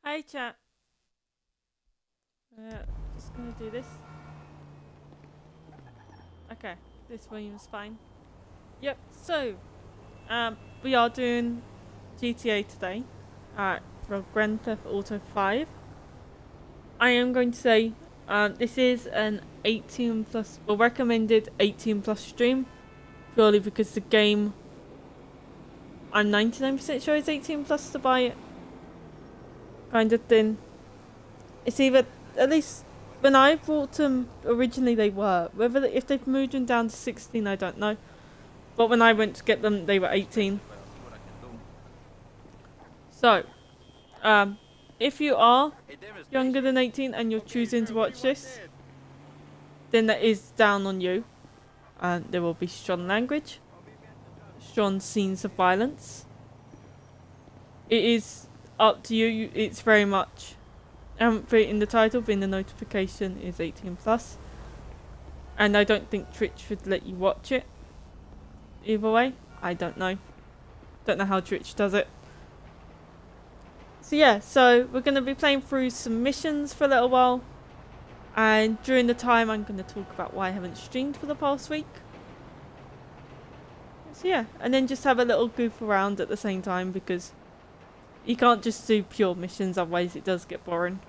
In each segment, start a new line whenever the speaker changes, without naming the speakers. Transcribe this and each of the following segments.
Hi chat. Just gonna do this. Okay, this volume's fine. Yep. So, we are doing GTA today. For Grand Theft Auto 5. I am going to say, this is an 18 plus, well, recommended 18 plus stream, purely because the game, I'm 99% sure is 18 plus to buy it. Kind of thing. It's either, at least when I bought them originally they were. Whether if they've moved them down to 16, I don't know. But when I went to get them, they were 18. So, um, if you are younger than 18 and you're choosing to watch this, then that is down on you. And there will be strong language, strong scenes of violence. It is up to you. It's very much, in the title, being the notification is 18 plus. And I don't think Twitch would let you watch it. Either way, I don't know. Don't know how Twitch does it. So yeah, so we're going to be playing through some missions for a little while. And during the time, I'm going to talk about why I haven't streamed for the past week. So yeah, and then just have a little goof around at the same time, because you can't just do pure missions, otherwise it does get boring.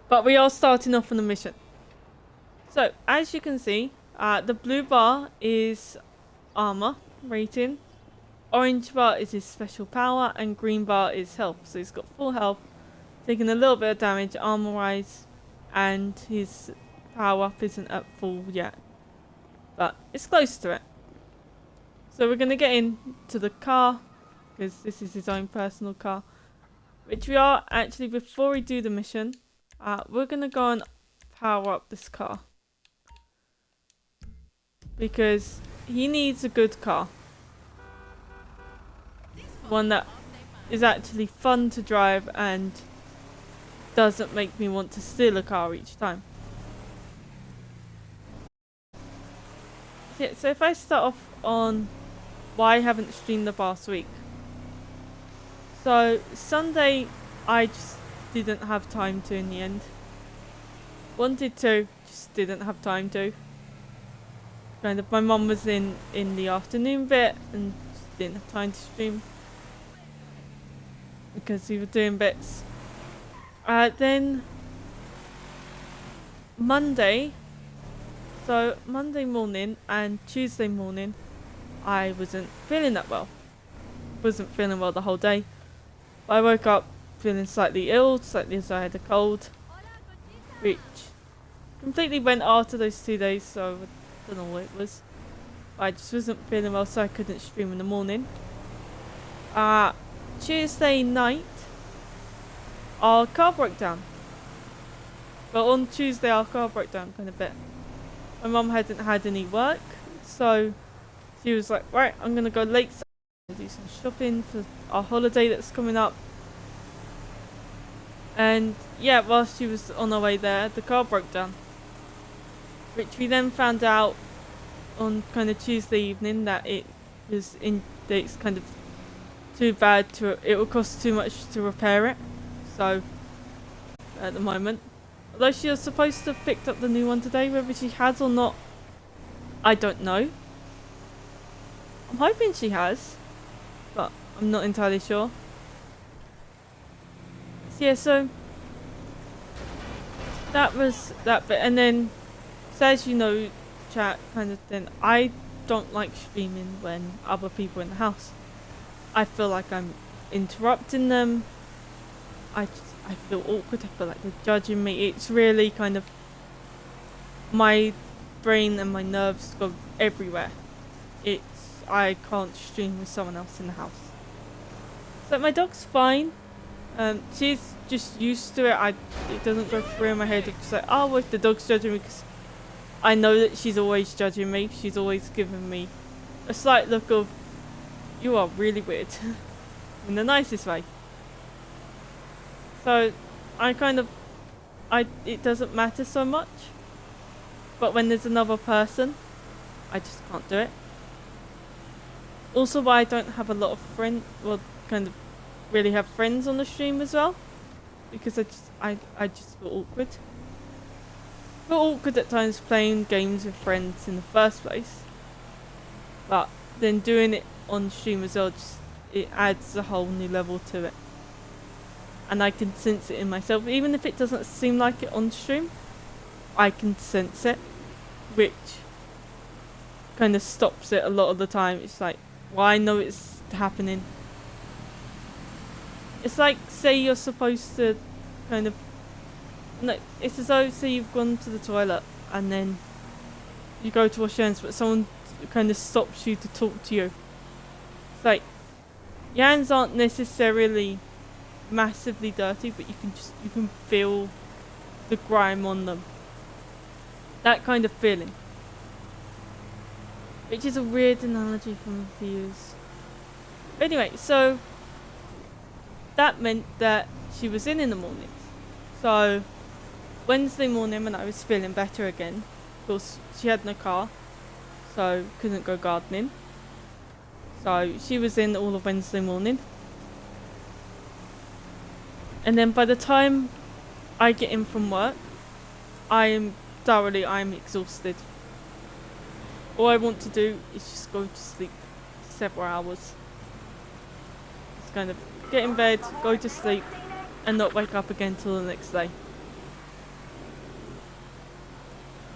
But we are starting off on a mission. So, as you can see, the blue bar is armor rating, orange bar is his special power, and green bar is health. So he's got full health, taking a little bit of damage armor wise, and his power up isn't at full yet, but it's close to it. So we're going to get into the car, because this is his own personal car, which we are actually, before we do the mission, we're going to go and power up this car, because he needs a good car. One that is actually fun to drive and doesn't make me want to steal a car each time. Yeah, so if I start off on why I haven't streamed the past week. So Sunday I just didn't have time to in the end. Wanted to, just didn't have time to. Kind of, my mum was in the afternoon bit and just didn't have time to stream, because we were doing bits. Then Monday, so Monday morning and Tuesday morning, I wasn't feeling that well. Wasn't feeling well the whole day. I woke up feeling slightly ill, slightly as I had a cold, which completely went after those 2 days, so I don't know what it was. I just wasn't feeling well, so I couldn't stream in the morning. Tuesday night, our car broke down. Well, on Tuesday our car broke down kind of bit. My mum hadn't had any work, so she was like, right, I'm going to go late and do some shopping for our holiday that's coming up. And yeah, whilst she was on her way there, the car broke down. Which we then found out on kind of Tuesday evening that it was it's kind of too bad to, it would cost too much to repair it. So at the moment, although she was supposed to have picked up the new one today, whether she has or not, I don't know. I'm hoping she has, but I'm not entirely sure. So yeah, so that was that bit. And then, so as you know, chat kind of thing, I don't like streaming when other people are in the house. I feel like I'm interrupting them. I feel awkward. I feel like they're judging me. It's really kind of, my brain and my nerves go everywhere. I can't stream with someone else in the house. So my dog's fine. She's just used to it. It doesn't go through in my head of just like, oh, if the dog's judging me, because I know that she's always judging me. She's always giving me a slight look of, you are really weird, in the nicest way. So it doesn't matter so much. But when there's another person, I just can't do it. Also, why I don't have a lot of friends, well, kind of really have friends on the stream as well, because I just feel awkward. I feel awkward at times playing games with friends in the first place, but then doing it on stream as well, just it adds a whole new level to it. And I can sense it in myself, even if it doesn't seem like it on stream. I can sense it, which kind of stops it a lot of the time. It's like, well, I know it's happening. It's like, say you're supposed to kind of, no, it's as though, say you've gone to the toilet and then you go to wash your hands, but someone kind of stops you to talk to you. It's like, your hands aren't necessarily massively dirty, but you can feel the grime on them. That kind of feeling. Which is a weird analogy from the views. Anyway, so that meant that she was in the mornings. So Wednesday morning when I was feeling better again, of course she had no car, so couldn't go gardening. So she was in all of Wednesday morning. And then by the time I get in from work, I'm exhausted. All I want to do is just go to sleep several hours. Just kind of get in bed, go to sleep, and not wake up again till the next day.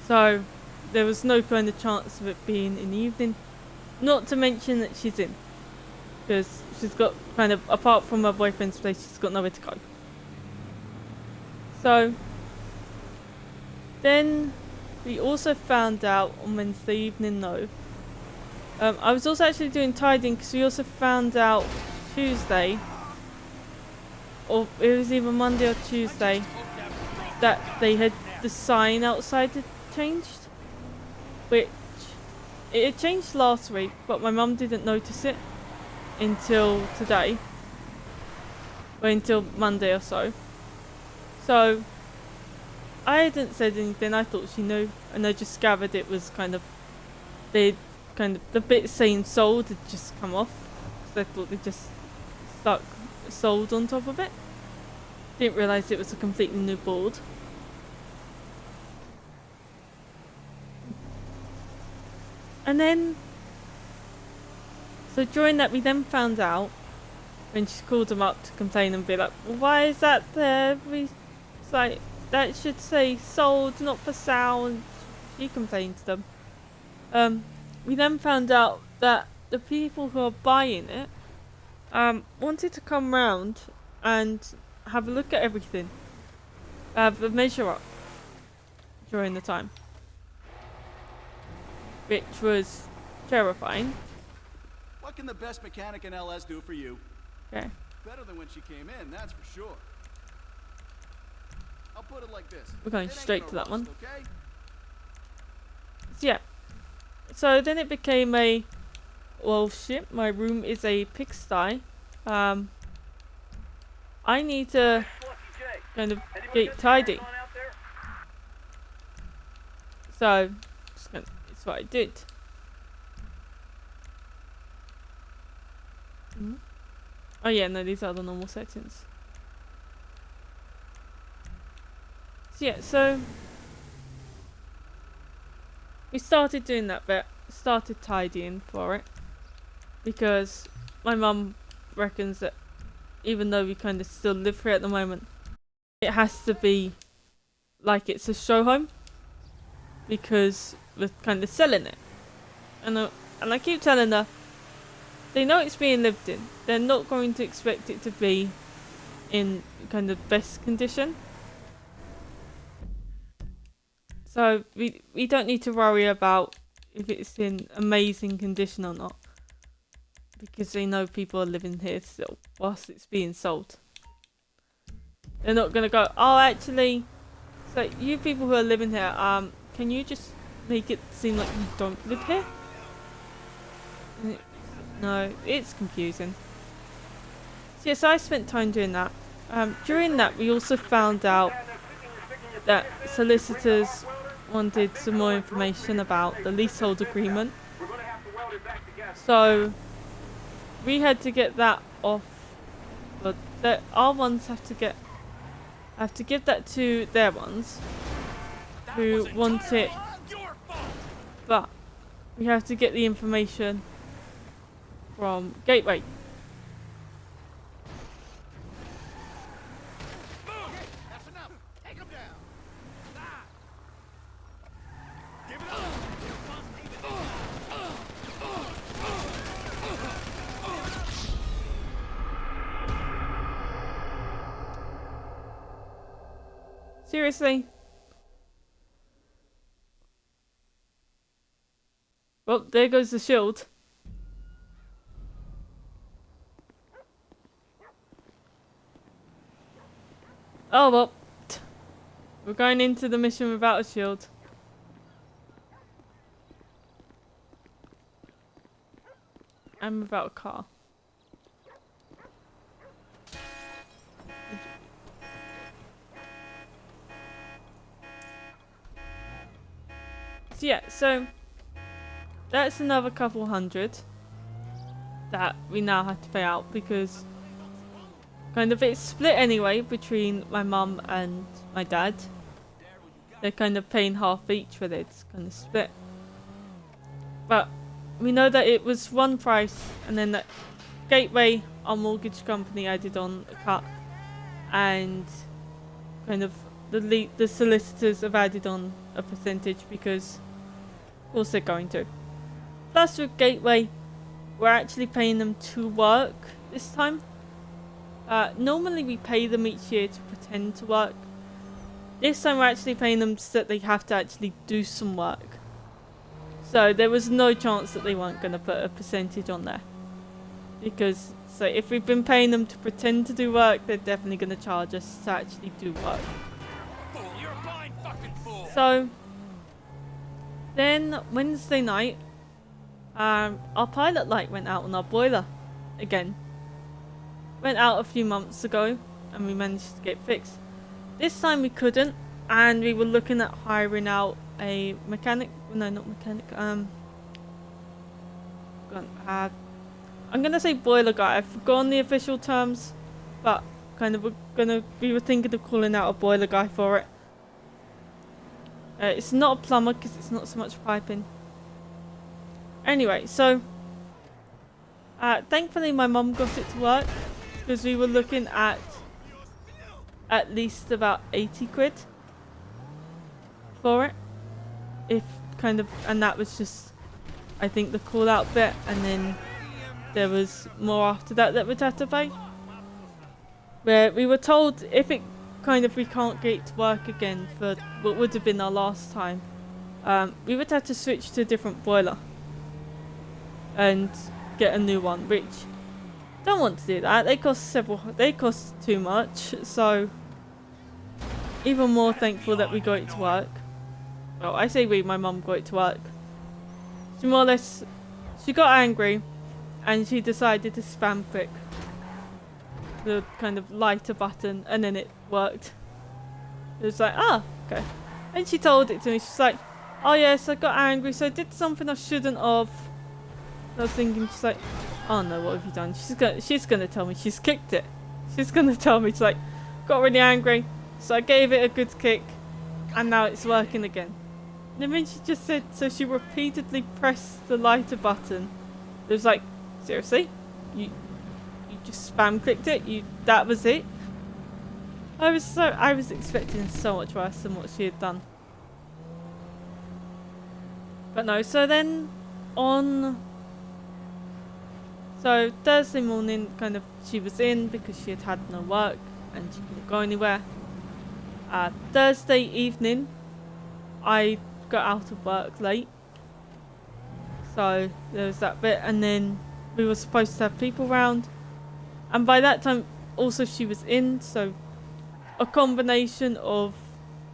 So there was no kind of chance of it being in the evening. Not to mention that she's in, because she's got kind of, apart from her boyfriend's place, she's got nowhere to go. So then we also found out on Wednesday evening though, I was also actually doing tidying, because we also found out Tuesday, or it was either Monday or Tuesday, that they had, the sign outside had changed, which it had changed last week, but my mum didn't notice it until today, or until Monday or so. So I hadn't said anything. I thought she knew, and I just gathered it was kind of, the bit saying sold had just come off, so I thought they just stuck sold on top of it. Didn't realise it was a completely new board. And then, so during that we then found out, when she called them up to complain and be like, well, why is that there? It's like, that should say sold, not for sale. And she complained to them. We then found out that the people who are buying it wanted to come round and have a look at everything, have a measure up during the time, which was terrifying.
What can the best mechanic in LS do for you?
Okay.
Better than when she came in, that's for sure. I'll put it like this.
We're going straight to that one.
Okay?
So yeah. So then it became a, well shit, my room is a pigsty. I need to kind of get tidy. So it's what I did. Oh yeah, no, these are the normal settings. So yeah, so we started doing that bit, started tidying for it, because my mum reckons that even though we kind of still live here at the moment, it has to be like it's a show home, because we're kind of selling it. And I keep telling her, they know it's being lived in. They're not going to expect it to be in kind of best condition. So we don't need to worry about if it's in amazing condition or not, because they know people are living here still whilst it's being sold. They're not gonna go, oh actually, so you people who are living here, can you just make it seem like you don't live here? No, it's confusing. So yes, I spent time doing that. During that, we also found out that solicitors wanted some more information about the leasehold agreement. So we had to get that off, but that our ones have to give that to their ones who want it, but we have to get the information from Gateway.
That's enough. Take him down. Give it up.
Seriously? Well, there goes the shield. Oh well. We're going into the mission without a shield. And without a car. So yeah, so that's another couple hundred that we now have to pay out because kind of it's split anyway between my mum and my dad. They're kind of paying half each, but it's kind of split. But we know that it was one price, and then that Gateway, our mortgage company, added on a cut, and kind of the solicitors have added on a percentage because of course they're going to. Plus with Gateway, we're actually paying them to work this time. Normally we pay them each year to pretend to work. This time we're actually paying them so that they have to actually do some work. So there was no chance that they weren't going to put a percentage on there. Because so if we've been paying them to pretend to do work, they're definitely going to charge us to actually do work.
You're a blind fucking fool.
So then Wednesday night, our pilot light went out on our boiler again. Went out a few months ago and we managed to get fixed. This time we couldn't, and we were looking at hiring out a mechanic. No, not mechanic. I'm gonna say boiler guy. I've forgotten the official terms, but kind of we were thinking of calling out a boiler guy for it. It's not a plumber because it's not so much piping. Anyway, so thankfully my mum got it to work because we were looking at least about 80 quid for it. If kind of, and that was just, I think, the call out bit, and then there was more after that we'd have to pay. Where we were told if it kind of, we can't get it to work again for what would have been our last time, we would have to switch to a different boiler and get a new one, which don't want to do that. They cost too much, so even more thankful that we got it to work. Well, I say we, my mum got it to work. She more or less, she got angry and she decided to spam click the kind of lighter button, and then it worked. It was like, ah, okay. And she told it to me. She's like, oh yes, I got angry, so I did something I shouldn't have. I was thinking, she's like, oh no, what have you done? She's gonna tell me she's kicked it. She's gonna tell me, she's like, got really angry, so I gave it a good kick, and now it's working again. And then she just said, so she repeatedly pressed the lighter button. It was like, seriously? You just spam clicked it? That was it? I was expecting so much worse than what she had done. But no, so then so Thursday morning, kind of, she was in because she had no work and she couldn't go anywhere. Thursday evening, I got out of work late. So there was that bit, and then we were supposed to have people round. And by that time, also she was in, so a combination of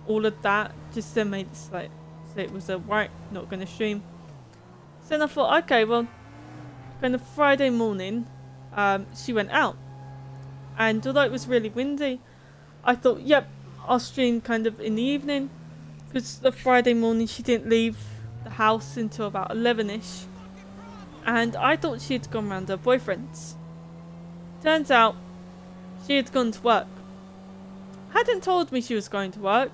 all of that just then made it like, so it was right, not going to stream. So then I thought, okay, well, kind of Friday morning, she went out. And although it was really windy, I thought, yep, I'll stream kind of in the evening. Because the Friday morning she didn't leave the house until about 11ish. And I thought she had gone round her boyfriend's. Turns out she had gone to work. Hadn't told me she was going to work,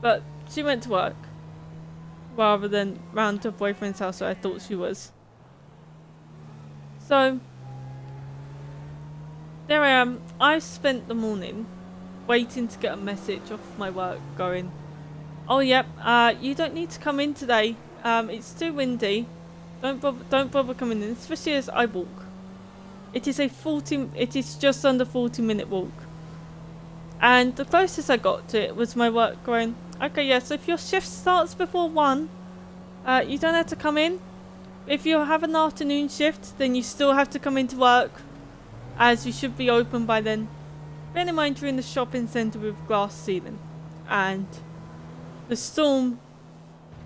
but she went to work rather than round to her boyfriend's house where I thought she was. So there I am. I spent the morning waiting to get a message off my work going, oh yep, you don't need to come in today. It's too windy. Don't bother coming in, especially as I walk. It is just under 40-minute walk. And the closest I got to it was my work going, okay, yeah, so if your shift starts before 1, you don't have to come in. If you have an afternoon shift, then you still have to come into work, as you should be open by then. Bear in mind you're in the shopping centre with glass ceiling. And the storm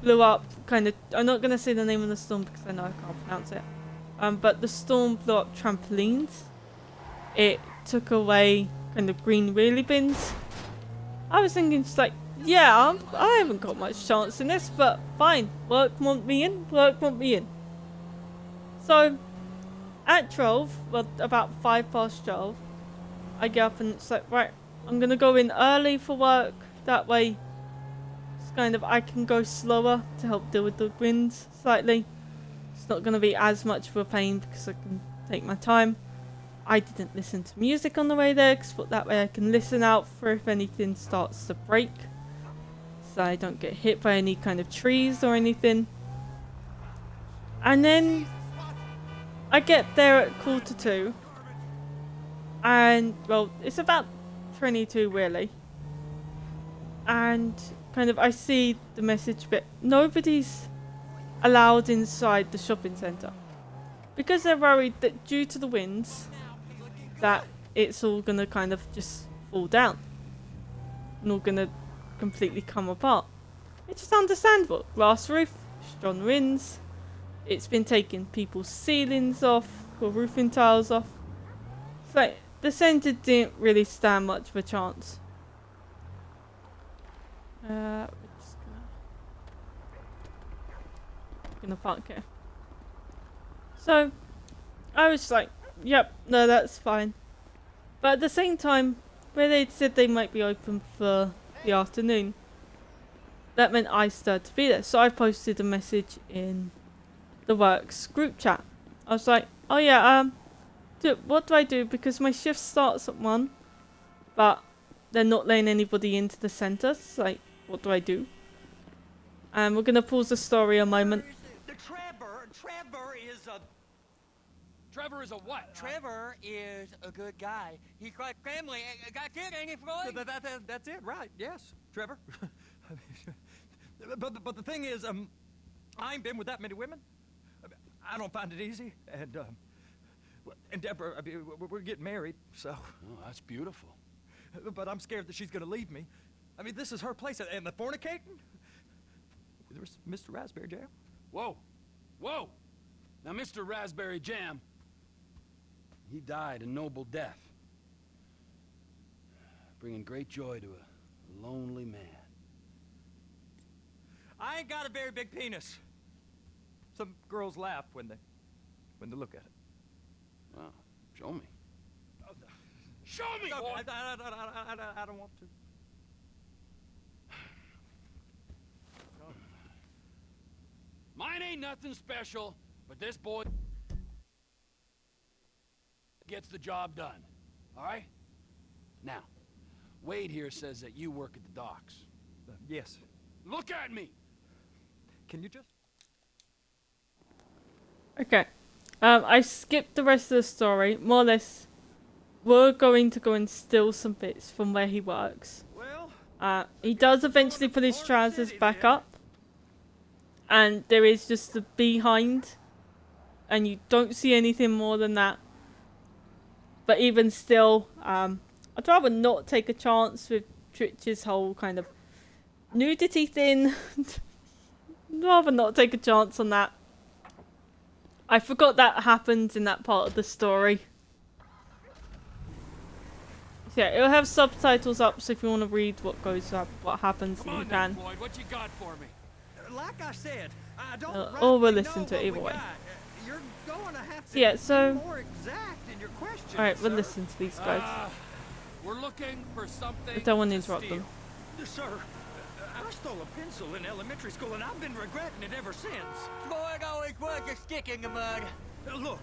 blew up kind of, I'm not going to say the name of the storm because I know I can't pronounce it. But the storm blew up trampolines. It took away kind of green wheelie bins. I was thinking just like, yeah, I haven't got much chance in this, but fine. Work want me in, work want me in. So, at 12, well, about 12:05, I get up and it's like, right, I'm going to go in early for work. That way, it's kind of, I can go slower to help deal with the winds slightly. It's not going to be as much of a pain because I can take my time. I didn't listen to music on the way there because that way I can listen out for if anything starts to break. So I don't get hit by any kind of trees or anything. And then I get there at 1:45. And, well, it's about 22 really. And kind of I see the message bit. Nobody's allowed inside the shopping centre. Because they're worried that due to the winds, that it's all going to kind of just fall down. And all going to completely come apart. It's just understandable. Glass roof, strong winds. It's been taking people's ceilings off, or roofing tiles off. So the centre didn't really stand much of a chance. We're just gonna park here. So I was like, yep, no, that's fine. But at the same time, where they'd said they might be open for the afternoon, that meant I started to be there. So I posted a message in the works group chat. I was like, oh yeah, what do I do? Because my shift starts at 1, but they're not letting anybody into the centre. So like, what do I do? And we're gonna pause the story a moment.
Trevor is a what?
Trevor is a good guy. He's got family. Got kid, ain't he, Floyd?
That's it, right? Yes, Trevor. but the thing is, I ain't been with that many women. I don't find it easy, and Deborah, I mean, we're getting married, so.
Oh, that's beautiful.
But I'm scared that she's gonna leave me. I mean, this is her place, and the fornicating. There's Mr. Raspberry Jam.
Whoa, whoa! Now, Mr. Raspberry Jam, he died a noble death, bringing great joy to a lonely man.
I ain't got a very big penis. Some girls laugh when they look at it.
Wow, show me. Show me,
No,
boy!
I don't want to.
Mine ain't nothing special, but this boy gets the job done. All right? Now, Wade here says that you work at the docks.
Yes.
Look at me!
Can you just?
Okay. I skipped the rest of the story. More or less, we're going to go and steal some bits from where he works.
Well,
he does eventually put his trousers back up. And there is just the behind. And you don't see anything more than that. But even still, I'd rather not take a chance with Tritch's whole kind of nudity thing. I'd rather not take a chance on that. I forgot that happens in that part of the story. So yeah, it'll have subtitles up, so if you want to read what goes up, what happens,
Come
then
on
you
then,
can.
Floyd, what you got for me?
like I said, I don't.
Or we'll
rightly
listen
know
to it
what
either
we
way.
got. You're going to have to
So yeah, so
be more exact in your questions.
all right, we'll
sir.
listen to these guys.
We're looking for something
I don't want to
to
interrupt
steal.
them.
Sir, I stole a pencil in elementary school, and I've been regretting it ever since.
Boy, it always was a stick in the mud.
Look,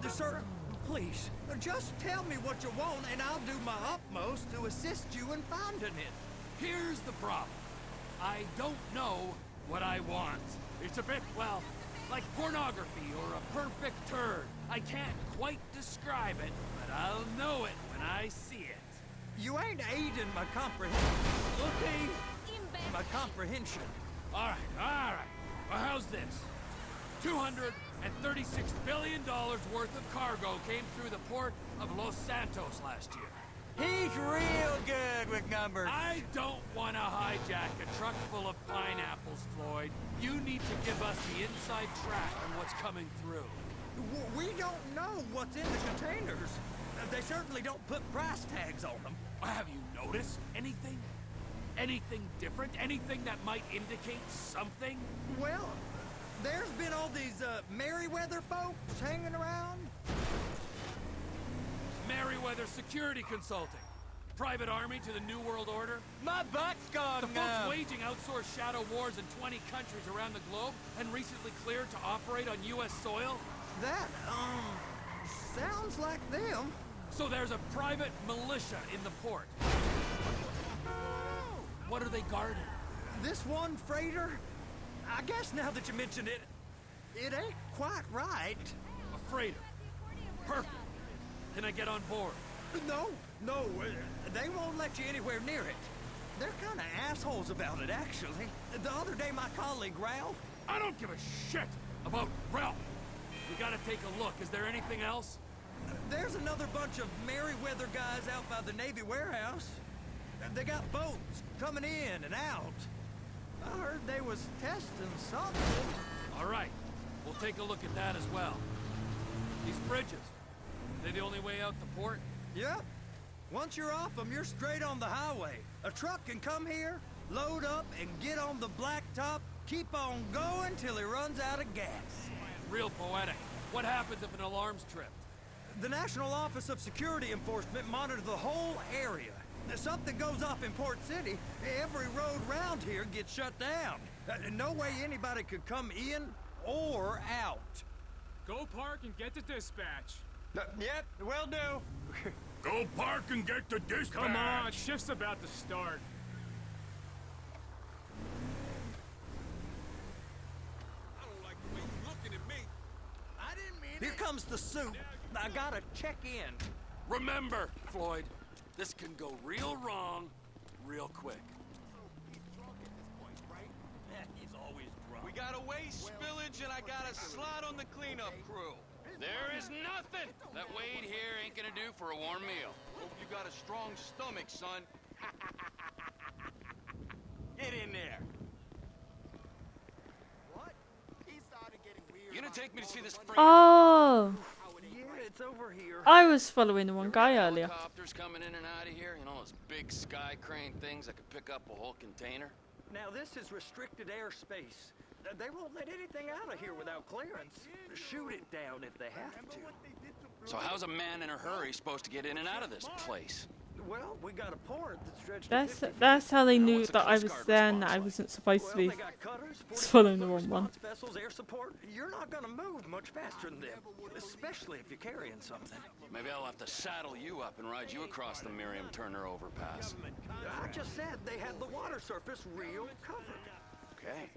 sir, please, just tell me what you want, and I'll do my utmost to assist you in finding it.
Here's the problem. I don't know what I want. It's a bit, well, like pornography or a perfect turd. I can't quite describe it, but I'll know it when I see it.
You ain't aiding my comprehension. Okay? My comprehension.
All right. Well, how's this? $236 billion worth of cargo came through the port of Los Santos last year.
He's real good with numbers.
I don't want to hijack a truck full of pineapples, Floyd. You need to give us the inside track on what's coming through.
We don't know what's in the containers. They certainly don't put price tags on them.
Have you noticed anything? Anything different? Anything that might indicate something?
Well, there's been all these Merryweather folks hanging around.
Merryweather Security Consulting. Private army to the New World Order.
My butt's gone
The folks
numb.
waging outsourced shadow wars in 20 countries around the globe and recently cleared to operate on U.S. soil.
That, sounds like them.
So there's a private militia in the port. What are they guarding?
This one freighter, I guess now that you mention it, it ain't quite right.
A freighter. Perfect. Can I get on board?
No, they won't let you anywhere near it. They're kind of assholes about it, actually. The other day, my colleague, Ralph...
I don't give a shit about Ralph. We gotta take a look. Is there anything else?
There's another bunch of Merryweather guys out by the Navy warehouse. They got boats coming in and out. I heard they was testing something.
All right. We'll take a look at that as well. These bridges. They the only way out the port?
Yep. Once you're off them, you're straight on the highway. A truck can come here, load up, and get on the blacktop, keep on going till he runs out of gas.
Real poetic. What happens if an alarm's tripped?
The National Office of Security Enforcement monitors the whole area. If something goes off in Port City, every road round here gets shut down. No way anybody could come in or out.
Go park and get to dispatch.
Yep, will do.
Go park and get the dispatch.
Come on, shift's about to start.
I don't like the way you're looking at me. I didn't mean
Here comes the soup. I gotta check in.
Remember, Floyd, this can go real wrong, real quick.
He's always drunk.
We got a waste spillage and I got a slot on the cleanup crew.
There is nothing that Wade here ain't gonna do for a warm meal.
Hope you got a strong stomach, son.
Get in there.
What? He started getting weird.
You gonna take me to see this freighter?
Oh,
Yeah, it's over here.
I was following the one guy earlier.
Helicopters coming in and out of here. You know those big sky crane things that could pick up a whole container?
Now, this is restricted airspace. They won't let anything out of here without clearance. Shoot it down if they have to.
So how's a man in a hurry supposed to get in and out of this place?
Well, we got a port that's stretched to 50
That's how they
Now,
knew
what's the
that I
Coast
was
Guard
there and that I
response
wasn't supposed to
Well,
be.
they got cutters,
It's following
40
the wrong one.
response vessels, air support. You're not gonna move much faster than them, especially if you're carrying something.
Maybe I'll have to saddle you up and ride you across the Miriam Turner overpass.
I just said they had the water surface real covered.
Okay.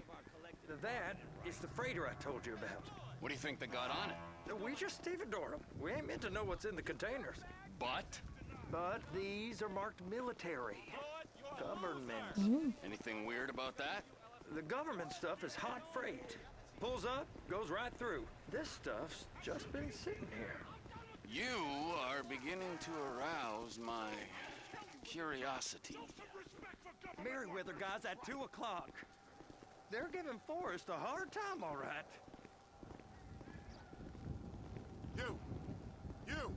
That is the freighter I told you about.
What do you think they got on it?
We just stevedore them. We ain't meant to know what's in the containers.
But
But these are marked military. Government.
anything weird about that?
The government stuff is hot freight. Pulls up, goes right through. This stuff's just been sitting here.
You are beginning to arouse my curiosity.
Merryweather guys at 2 o'clock. They're giving Forrest a hard time, all right.
You!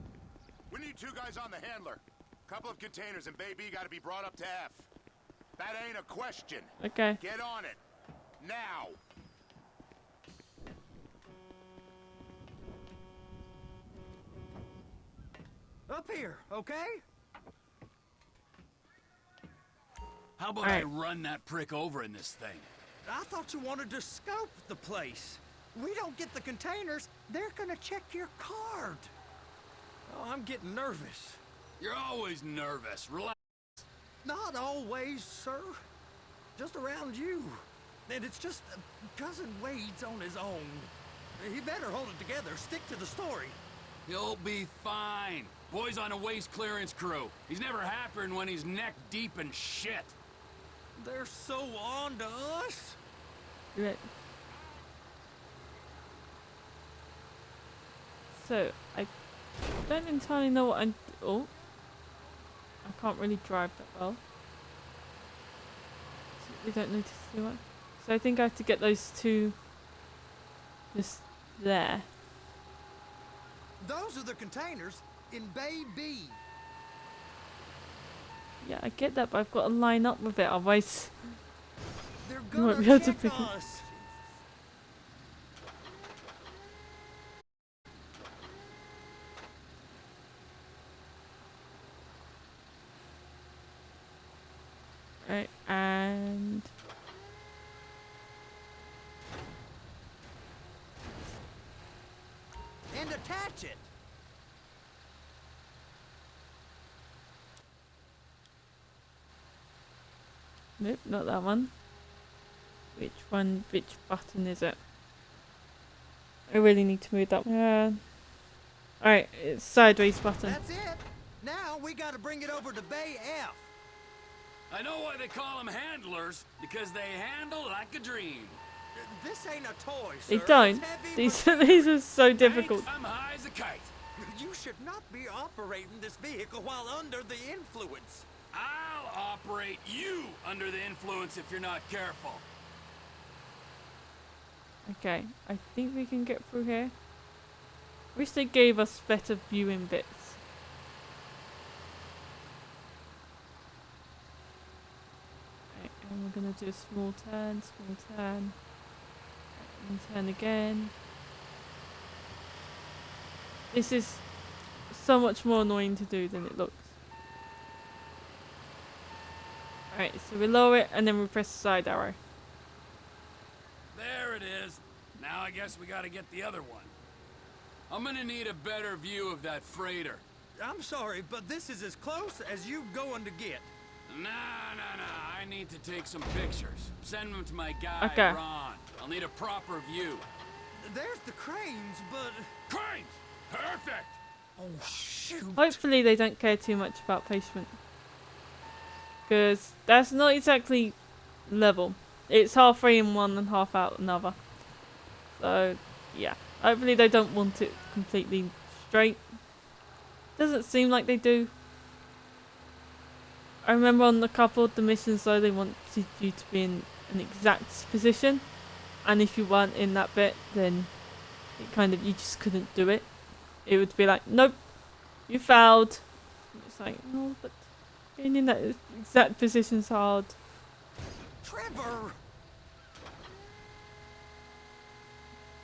We need 2 guys on the handler. Couple of containers and baby gotta be brought up to F. That ain't a question.
Okay.
Get on it. Now!
Up here, okay?
How about I run that prick over in this thing?
I thought you wanted to scope the place. We don't get the containers, they're gonna check your card. Oh, I'm getting nervous.
You're always nervous. Relax.
Not always, sir. Just around you. And it's just Cousin Wade's on his own. He better hold it together. Stick to the story.
He'll be fine. Boy's on a waste clearance crew. He's never happier than when he's neck deep in shit.
They're so on to us.
Right. So, I don't entirely know what I'm... Oh. I can't really drive that well. So we don't notice too much. So I think I have to get those two just there.
Those are the containers in Bay B.
Yeah, I get that, but I've got to line up with it, otherwise
They're
you won't
gonna
be able to
check
pick it.
us.
Right, and...
And attach it.
Nope, not that one. Which button is it? I really need to move that one. Alright, it's sideways button.
That's it. Now we gotta bring it over to Bay F.
I know why they call them handlers, because they handle like a dream.
This ain't a toy, sir.
They
It's
don't.
heavy
These are so difficult.
Thanks, I'm high as a kite.
You should not be operating this vehicle while under the influence.
I'll operate you under the influence if you're not careful.
Okay, I think we can get through here. Wish they gave us better viewing bits. Right, and we're gonna do a small turn, and turn again. This is so much more annoying to do than it looks. Alright, so we lower it and then we press the side arrow.
There it is. Now I guess we gotta get the other one. I'm gonna need a better view of that freighter.
I'm sorry, but this is as close as you going to get.
Nah. I need to take some pictures. Send them to my guy,
Okay.
Ron. I'll need a proper view.
There's the cranes, but...
Cranes! Perfect!
Oh, shoot.
Hopefully they don't care too much about placement. Because that's not exactly level. It's halfway in one and half out another. So, yeah. Hopefully they don't want it completely straight. Doesn't seem like they do. I remember on a couple of the missions though, they wanted you to be in an exact position. And if you weren't in that bit, then it kind of, you just couldn't do it. It would be like, nope, you failed. It's like, oh, but being in that exact position's hard.
Trevor!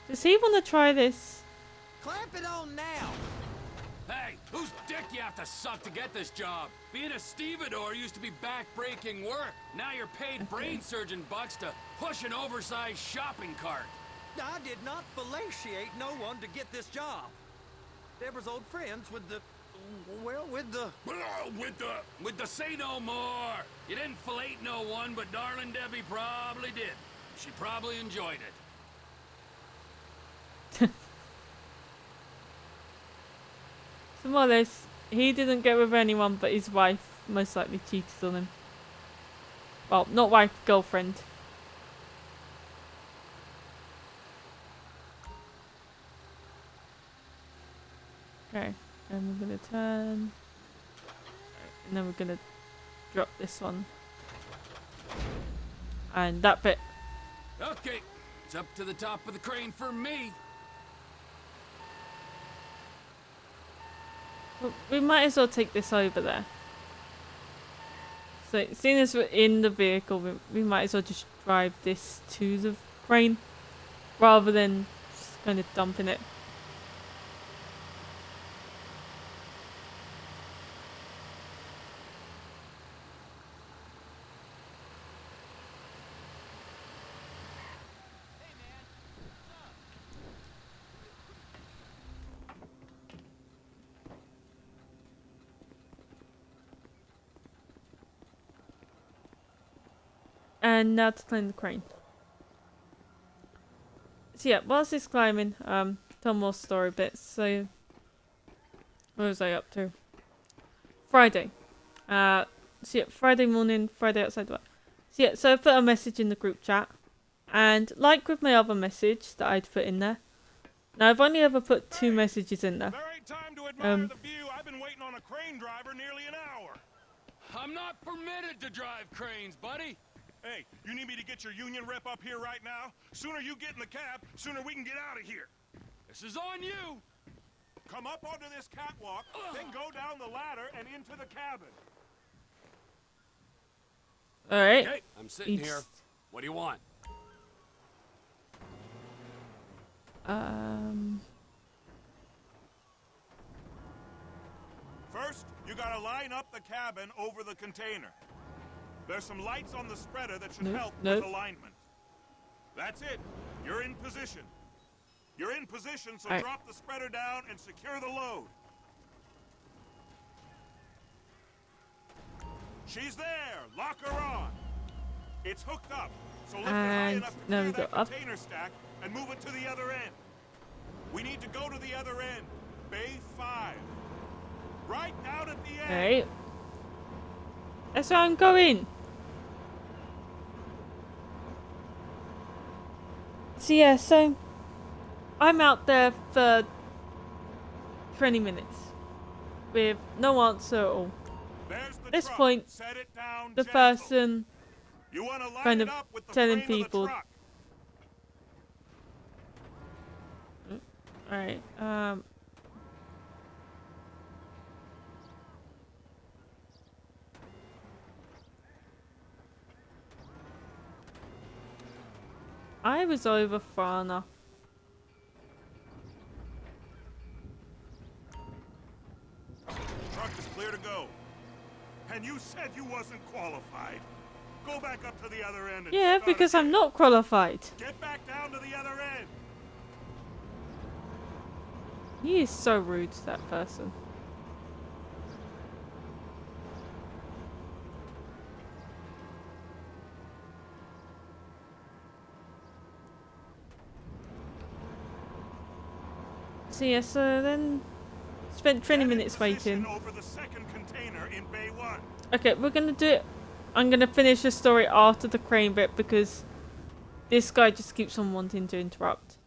Does he want to try this?
Clamp it on now!
Hey, whose dick you have to suck to get this job? Being a stevedore used to be back-breaking work. Now you're paid brain surgeon bucks to push an oversized shopping cart.
I did not fellatiate no one to get this job. Deborah's old friends with the... Well, with the...
With the say no more. You didn't fillet no one, but darling Debbie probably did. She probably enjoyed it.
So more or less, he didn't get with anyone, but his wife most likely cheated on him. Well, not wife, girlfriend. Okay, and we're gonna turn. And then we're gonna drop this one. And that bit.
Okay, it's up to the top of the crane for me.
Well, we might as well take this over there. So, seeing as we're in the vehicle, we might as well just drive this to the crane rather than just kind of dumping it. And now to climb the crane. So yeah, whilst it's climbing, tell more story bits. So what was I up to? Friday. So yeah, Friday morning, Friday outside work. So yeah, so I put a message in the group chat. And like with my other message that I'd put in there. Now I've only ever put 2 messages in there.
There ain't time to admire the view. I've been waiting on a crane driver nearly an hour.
I'm not permitted to drive cranes, buddy.
Hey, you need me to get your union rep up here right now? Sooner you get in the cab, sooner we can get out of here.
This is on you.
Come up onto this catwalk, then go down the ladder and into the cabin.
Alright.
Okay, I'm sitting here.
East.
What do you want?
First, you gotta line up the cabin over the container. There's some lights on the spreader that should help with alignment. That's it. You're in position. You're in position, so drop the spreader down and secure the load. She's there. Lock her on. It's hooked up, so lift it high enough to clear that container stack and move it to the other end. We need to go to the other end. Bay 5. Right down at the end.
Alright. That's where I'm going. So yeah, so I'm out there for 20 minutes with no answer at all. At this point, the person kind of telling people. Alright, I was over far enough.
Truck is clear to go. And you said you wasn't qualified. Go back up to the other end and
Yeah, because I'm not qualified.
Get back down to the other end.
He is so rude to that person. So yeah, so then spent 20 minutes waiting.
Over the second container in Bay 1.
Okay, we're gonna do it. I'm gonna finish the story after the crane bit because this guy just keeps on wanting to interrupt.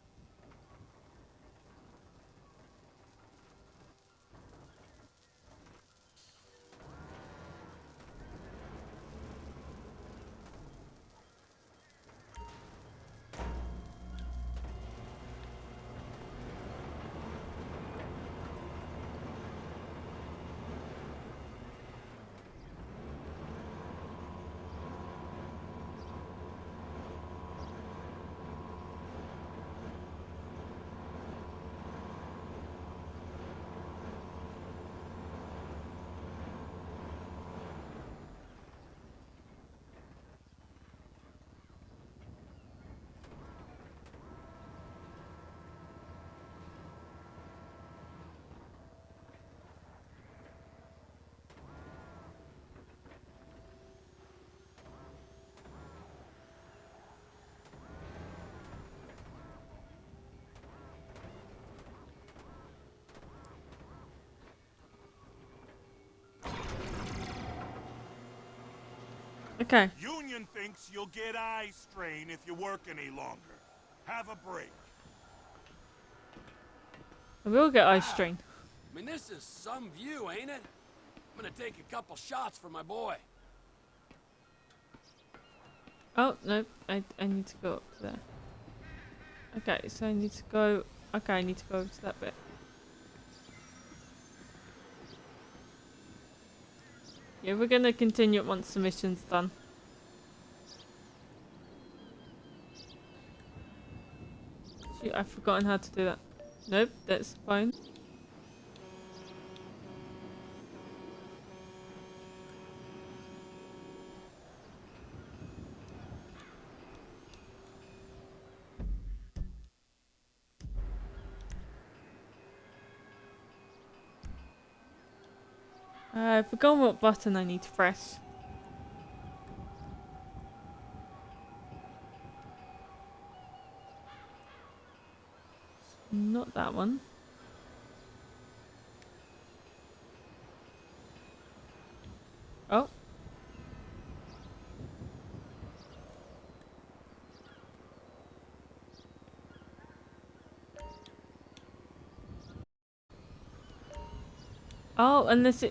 Okay.
Union thinks you'll get eye strain if you work any longer. Have a break.
I will get eye strain.
I mean, this is some view, ain't it? I'm gonna take a couple shots for my boy.
Oh, no. I need to go up to there. Okay, so I need to go... Okay, I need to go over to that bit. Yeah, we're gonna continue it once the mission's done. Shoot, I've forgotten how to do that. Nope, that's fine. I've forgotten what button I need to press. Not that one. Oh. Unless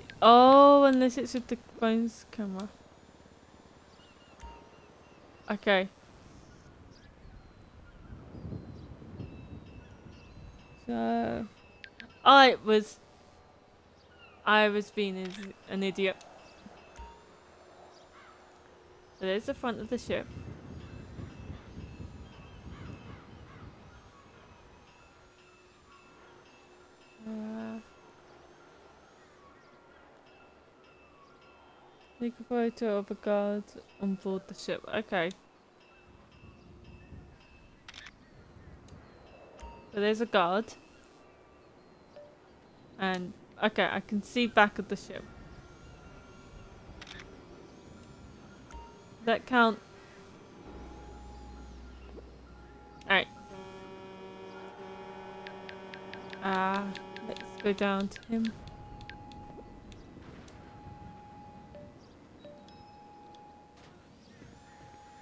it's with the phone's camera. Okay. So I was being an idiot. So there's the front of the ship. Take a photo of a guard on board the ship. Okay. So there's a guard. And okay, I can see back of the ship. Does that count? Alright. Let's go down to him.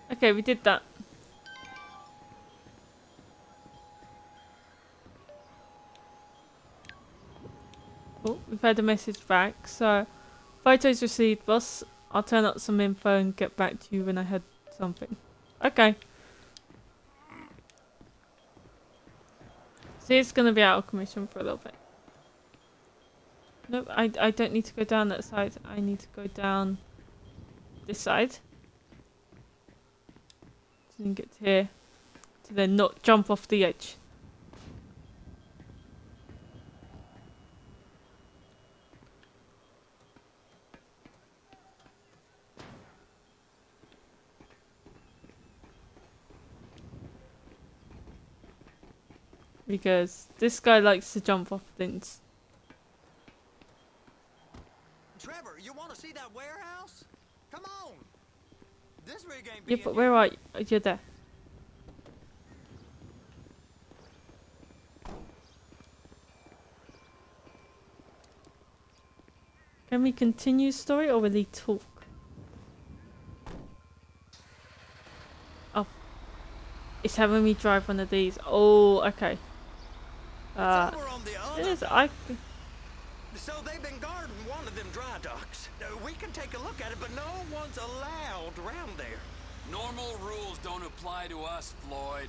Okay, we did that. Oh, we've had a message back. So, photos received, boss. I'll turn up some info and get back to you when I had something. Okay. See, it's gonna be out of commission for a little bit. Nope, I don't need to go down that side. I need to go down this side. So then get to here. To then not jump off the edge. Because this guy likes to jump off things.
Trevor, you want to see that warehouse? Come on. This rig ain't
Yeah,
being
but where are you? You're there. Can we continue story or will he talk? Oh. It's having me drive one of these. Oh, okay.
It's over on the other
Yes,
dock. So they've been guarding one of them dry docks. We can take a look at it, but no one's allowed around there.
Normal rules don't apply to us, Floyd.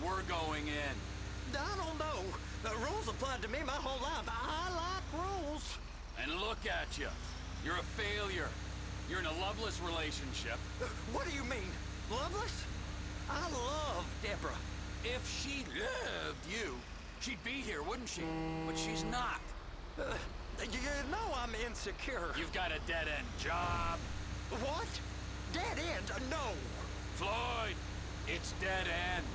We're going in.
I don't know. The rules applied to me my whole life. I like rules.
And look at you. You're a failure. You're in a loveless relationship.
What do you mean? Loveless? I love Deborah.
If she loved you, she'd be here, wouldn't she? But she's not.
You know I'm insecure.
You've got a dead-end job.
What? Dead end? No.
Floyd, it's dead end.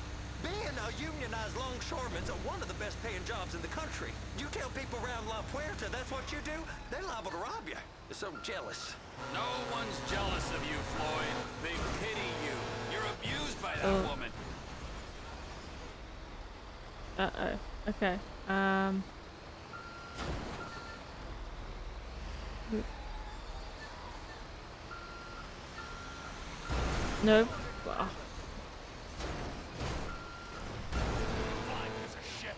Being a unionized longshoreman's one of the best paying jobs in the country. You tell people around La Puerta that's what you do, they're liable to rob you. They're so jealous.
No one's jealous of you, Floyd. They pity you. You're abused by that woman.
Uh-oh. Okay. No. Oh.
Piece of shit.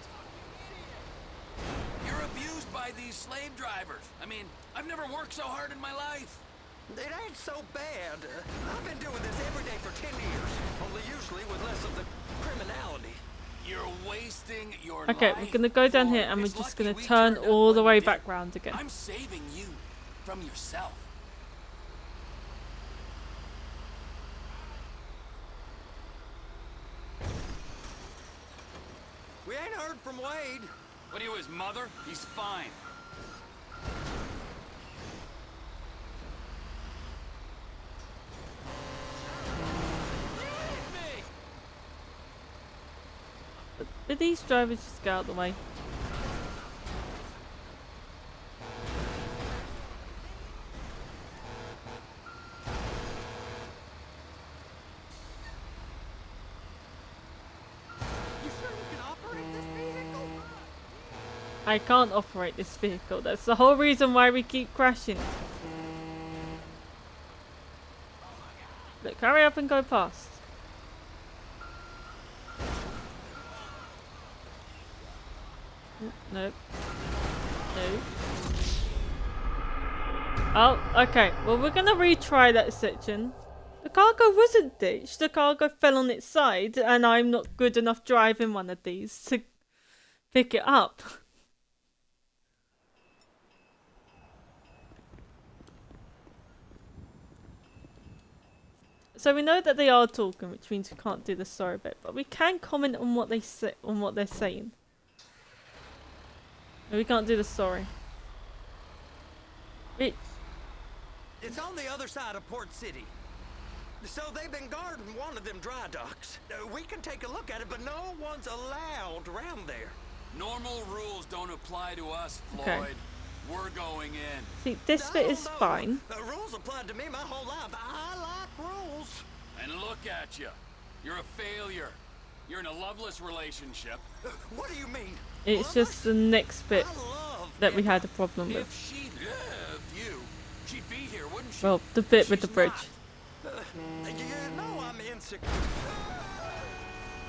You're abused by these slave drivers. I mean, I've never worked so hard in my life.
It ain't so bad. I've been doing this every day for 10 years, only usually with less of the criminality.
You're wasting your
Okay,
life.
we're gonna go down
Floyd.
here and we're
It's
just
lucky
gonna
we
turn
turned up
all the
when we
way
did.
back round again.
I'm saving you from yourself.
We ain't heard from Wade.
What are you, his mother? He's fine.
But these drivers just get out of the way.
You sure you can operate this vehicle?
I can't operate this vehicle. That's the whole reason why we keep crashing. Look, hurry up and go past. Nope. No. Oh, okay. Well, we're gonna retry that section. The cargo wasn't ditched. The cargo fell on its side, and I'm not good enough driving one of these to pick it up. So we know that they are talking, which means we can't do the sorry bit, but we can comment on what they say, on what they're saying. No, we can't do the sorry.
It's on the other side of Port City. So they've been guarding one of them dry docks. We can take a look at it, but no one's allowed around there.
Normal rules don't apply to us, Floyd.
Okay.
We're going in.
See, this bit is fine.
Rules applied to me my whole life. I like rules.
And look at you. You're a failure. You're in a loveless relationship.
What do you mean?
It's just the next bit that we had a problem with.
If she loved you, she'd be here, wouldn't she?
Well, the bit with the
She's
bridge.
You know I'm insecure.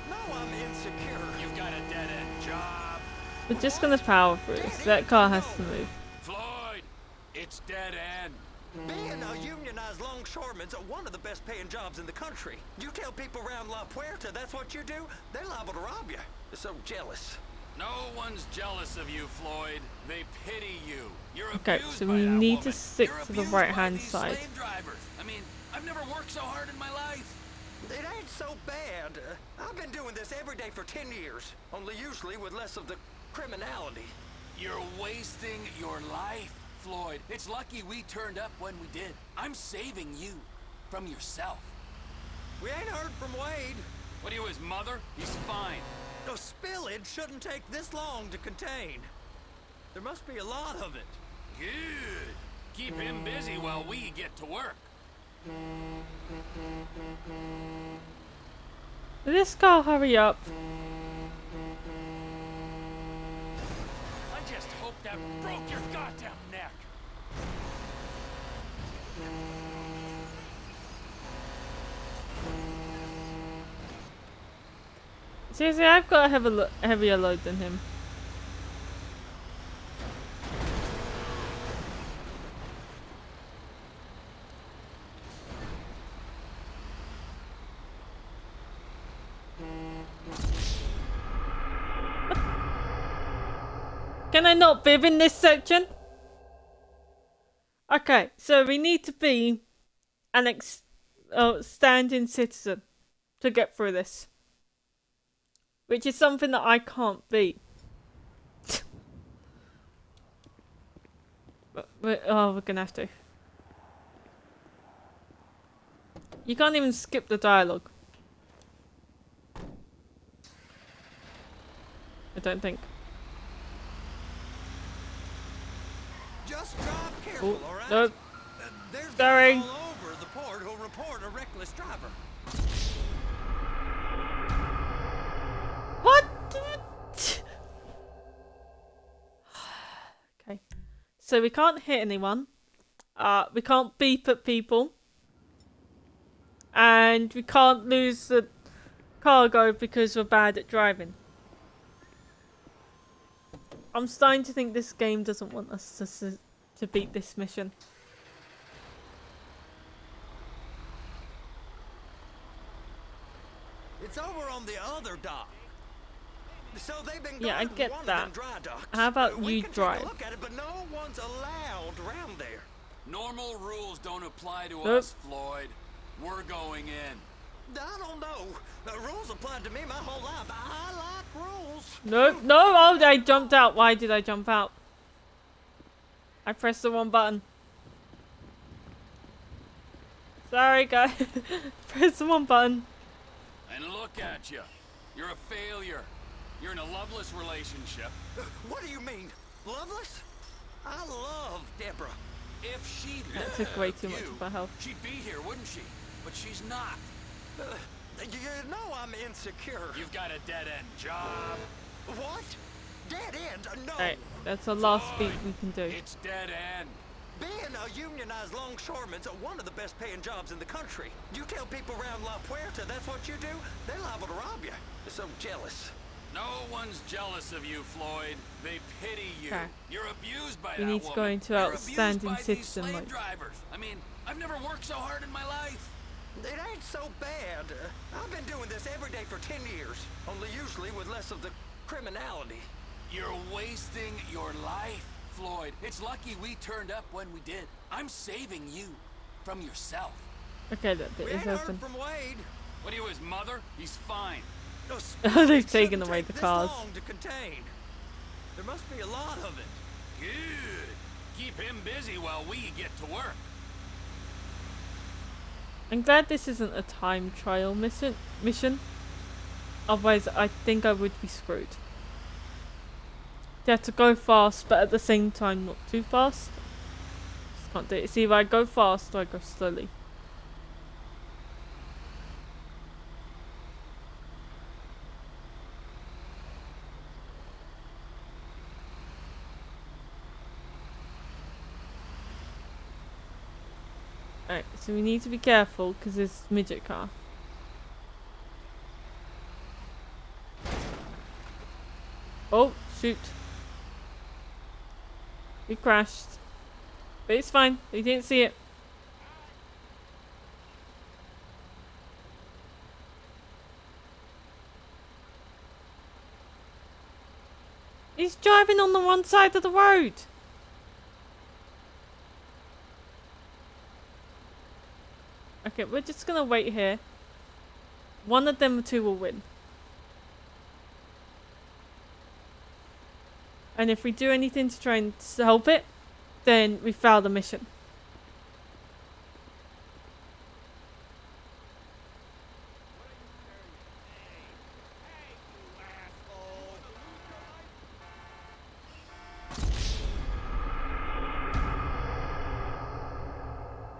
No, I'm insecure.
You've got a dead-end job.
We're just gonna power through this. That car has to move.
Floyd, it's dead end.
Being a unionized longshoreman's one of the best paying jobs in the country. You tell people around La Puerta that's what you do, they're liable to rob you. They're so jealous.
No one's jealous of you, Floyd. They pity you. You're
Okay,
abused
so
by
we
that
need
woman.
to stick
You're
to the
abused
right-hand
by these
side.
slave drivers. I mean, I've never worked so hard in my life.
It ain't so bad. I've been doing this every day for 10 years, only usually with less of the criminality.
You're wasting your life, Floyd. It's lucky we turned up when we did. I'm saving you from yourself.
We ain't heard from Wade.
What are you, his mother? He's fine.
No, spillage shouldn't take this long to contain. There must be a lot of it.
Good. Keep him busy while we get to work.
This car, hurry up.
I just hope that broke your goddamn neck.
Seriously, I've got a heavier load than him. Can I not bib in this section? Okay, so we need to be an standing citizen to get through this. Which is something that I can't be. We're gonna have to. You can't even skip the dialogue. I don't think.
Just drive careful,
Oh,
all right?
no.
There's
Sorry.
guys all over the port who'll report a reckless driver.
What? Okay. So we can't hit anyone. We can't beep at people. And we can't lose the cargo because we're bad at driving. I'm starting to think this game doesn't want us to beat this mission.
It's over on the other dock. So they've been
Yeah, I
guarding
get
one of
that.
them dry docks.
How about
We
you
can
drive?
Take a look at it, but no one's allowed around there.
Normal rules don't apply to
Nope.
us, Floyd. We're going in.
I don't know. The rules applied to me my whole life. I like rules.
No, no, oh, I jumped out. Why did I jump out? I pressed the wrong button. Sorry, guys. Press the wrong button.
And look at you. You're a failure. You're in a loveless relationship.
What do you mean? Loveless? I love Deborah.
If she
That took way too much
you,
of her health.
she'd be here, wouldn't she? But she's not.
You know I'm insecure.
You've got a dead-end job.
What? Dead end? No.
Alright, that's the last beat we can do.
It's dead end.
Being a unionized longshoreman's one of the best paying jobs in the country. You tell people around La Puerta that's what you do, they're liable to rob you. They're so jealous.
No one's jealous of you, Floyd. They pity you.
Okay.
You're abused by
We
that
need to
woman.
go into
You're
outstanding
abused by these
citizen
slave
mode.
drivers. I mean, I've never worked so hard in my life.
It ain't so bad. I've been doing this every day for 10 years, only usually with less of the criminality.
You're wasting your life, Floyd. It's lucky we turned up when we did. I'm saving you from yourself.
Okay, that bit
We
is
ain't heard
open.
from Wade.
What are you, his mother? He's fine.
No,
They've
it
taken
shouldn't
away
take
the
this
cars.
long to contain. There must be a lot of it.
Good. Keep him busy while we get to work.
I'm glad this isn't a time trial mission. Otherwise, I think I would be screwed. You have to go fast, but at the same time not too fast. Just can't do it. It's either I go fast or I go slowly. Alright, so we need to be careful because there's a midget car. Oh, shoot. We crashed. But it's fine. We didn't see it. He's driving on the wrong side of the road. Okay, we're just gonna wait here. One of them two will win. And if we do anything to try and help it, then we fail the mission.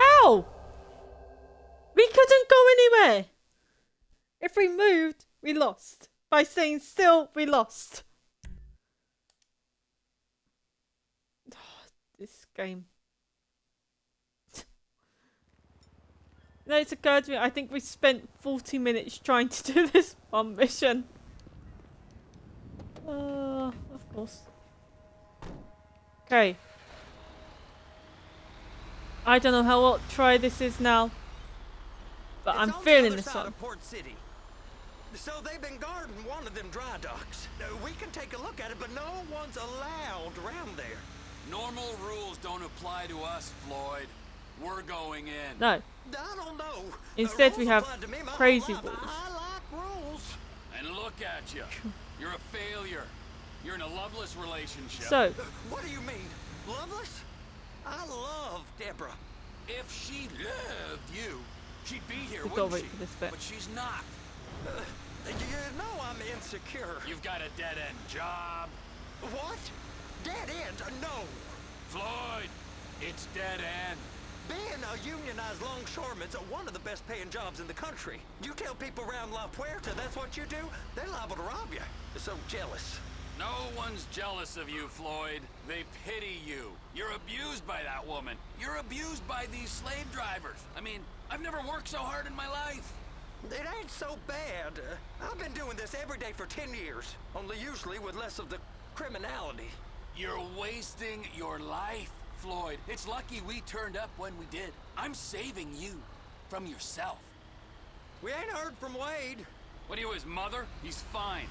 Ow! We couldn't go anywhere! If we moved, we lost. By staying still, we lost. This game. No, it's occurred to me, I think we spent 40 minutes trying to do this one mission. Of course. Okay. I don't know how I'll try this is now. But
It's
I'm
on the
feeling
other
this
side
one.
of Port City. So they've been guarding one of them dry docks. We can take a look at it, but no one's allowed around there.
Normal rules don't apply to us, Floyd. We're going in.
No.
I don't know.
Instead
Rules
we have
applied to me my whole
crazy
life.
rules.
I like rules.
And look at you. You're a failure. You're in a loveless relationship.
So,
What do you mean? Loveless? I love Deborah.
if she loved you, she'd be here,
we've got to
wouldn't
wait
she?
for this bit.
But she's not.
You know I'm insecure.
You've got a dead-end job.
What? Dead end? No.
Floyd, it's dead end.
Being a unionized longshoreman's one of the best paying jobs in the country. You tell people around La Puerta that's what you do, they're liable to rob you. They're so jealous.
No one's jealous of you, Floyd. They pity you. You're abused by that woman. You're abused by these slave drivers. I mean, I've never worked so hard in my life.
It ain't so bad. I've been doing this every day for 10 years, only usually with less of the criminality.
You're wasting your life, Floyd. It's lucky we turned up when we did. I'm saving you from yourself.
We ain't heard from Wade.
What are you, his mother? He's fine.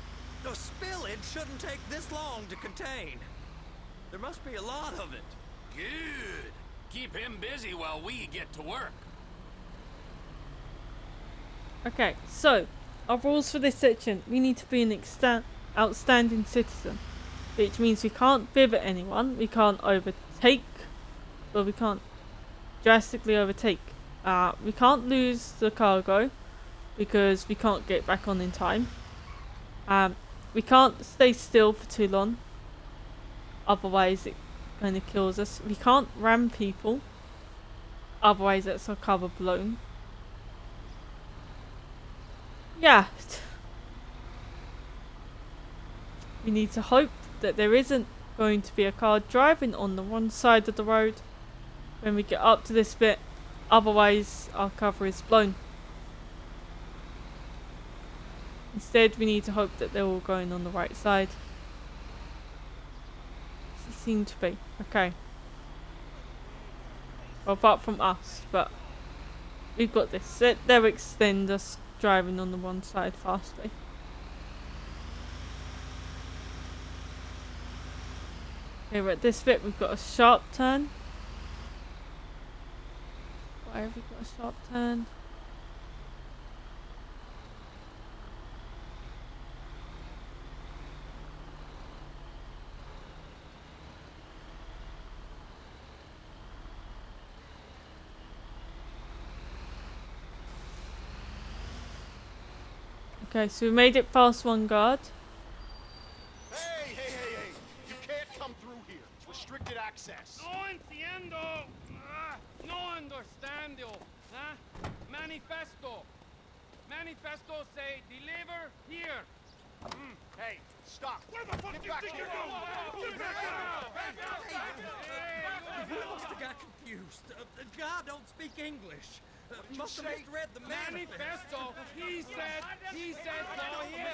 The spillage shouldn't take this long to contain. There must be a lot of it.
Good. Keep him busy while we get to work.
okay, so our rules for this section: we need to be an outstanding citizen, which means we can't bib at anyone, we can't overtake, well, we can't drastically overtake. We can't lose the cargo because we can't get back on in time. We can't stay still for too long, otherwise it kind of kills us. We can't ram people, otherwise that's our cover blown. Yeah. We need to hope that there isn't going to be a car driving on the wrong side of the road when we get up to this bit, otherwise our cover is blown. Instead, we need to hope that they're all going on the right side. They seem to be. Okay. Well, apart from us, but we've got this. They'll extend us driving on the one side fastly. Okay, we're at this bit. We've got a sharp turn. Why have we got a sharp turn? Okay, so we made it past one guard.
Hey! You can't come through here. It's restricted access.
No entiendo. No understando. Huh? Manifesto. Manifesto say deliver here.
Hey, stop.
Where the fuck do you think you're going?
We must have got confused. The guy don't speak English. Must have misread the
Manifesto. He said no here.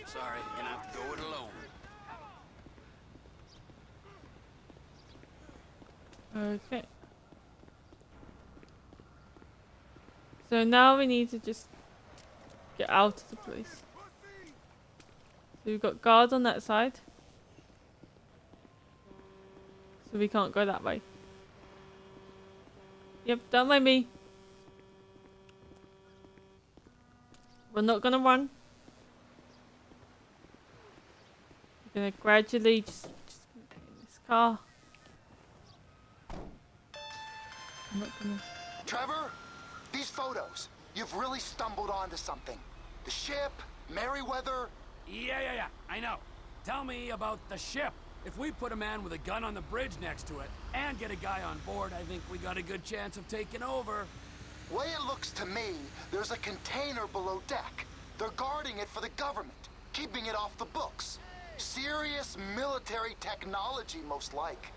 Sorry, you're gonna have to go it alone.
Okay. So now we need to just get out of the place. So we've got guards on that side. So we can't go that way. Yep, don't mind me. We're not gonna run. We're gonna gradually just get in this car. I'm not gonna...
Trevor, these photos. You've really stumbled onto something. The ship, Merryweather.
Yeah. I know. Tell me about the ship. If we put a man with a gun on the bridge next to it and get a guy on board, I think we got a good chance of taking over.
Way it looks to me, there's a container below deck. They're guarding it for the government, keeping it off the books. Serious military technology, most like.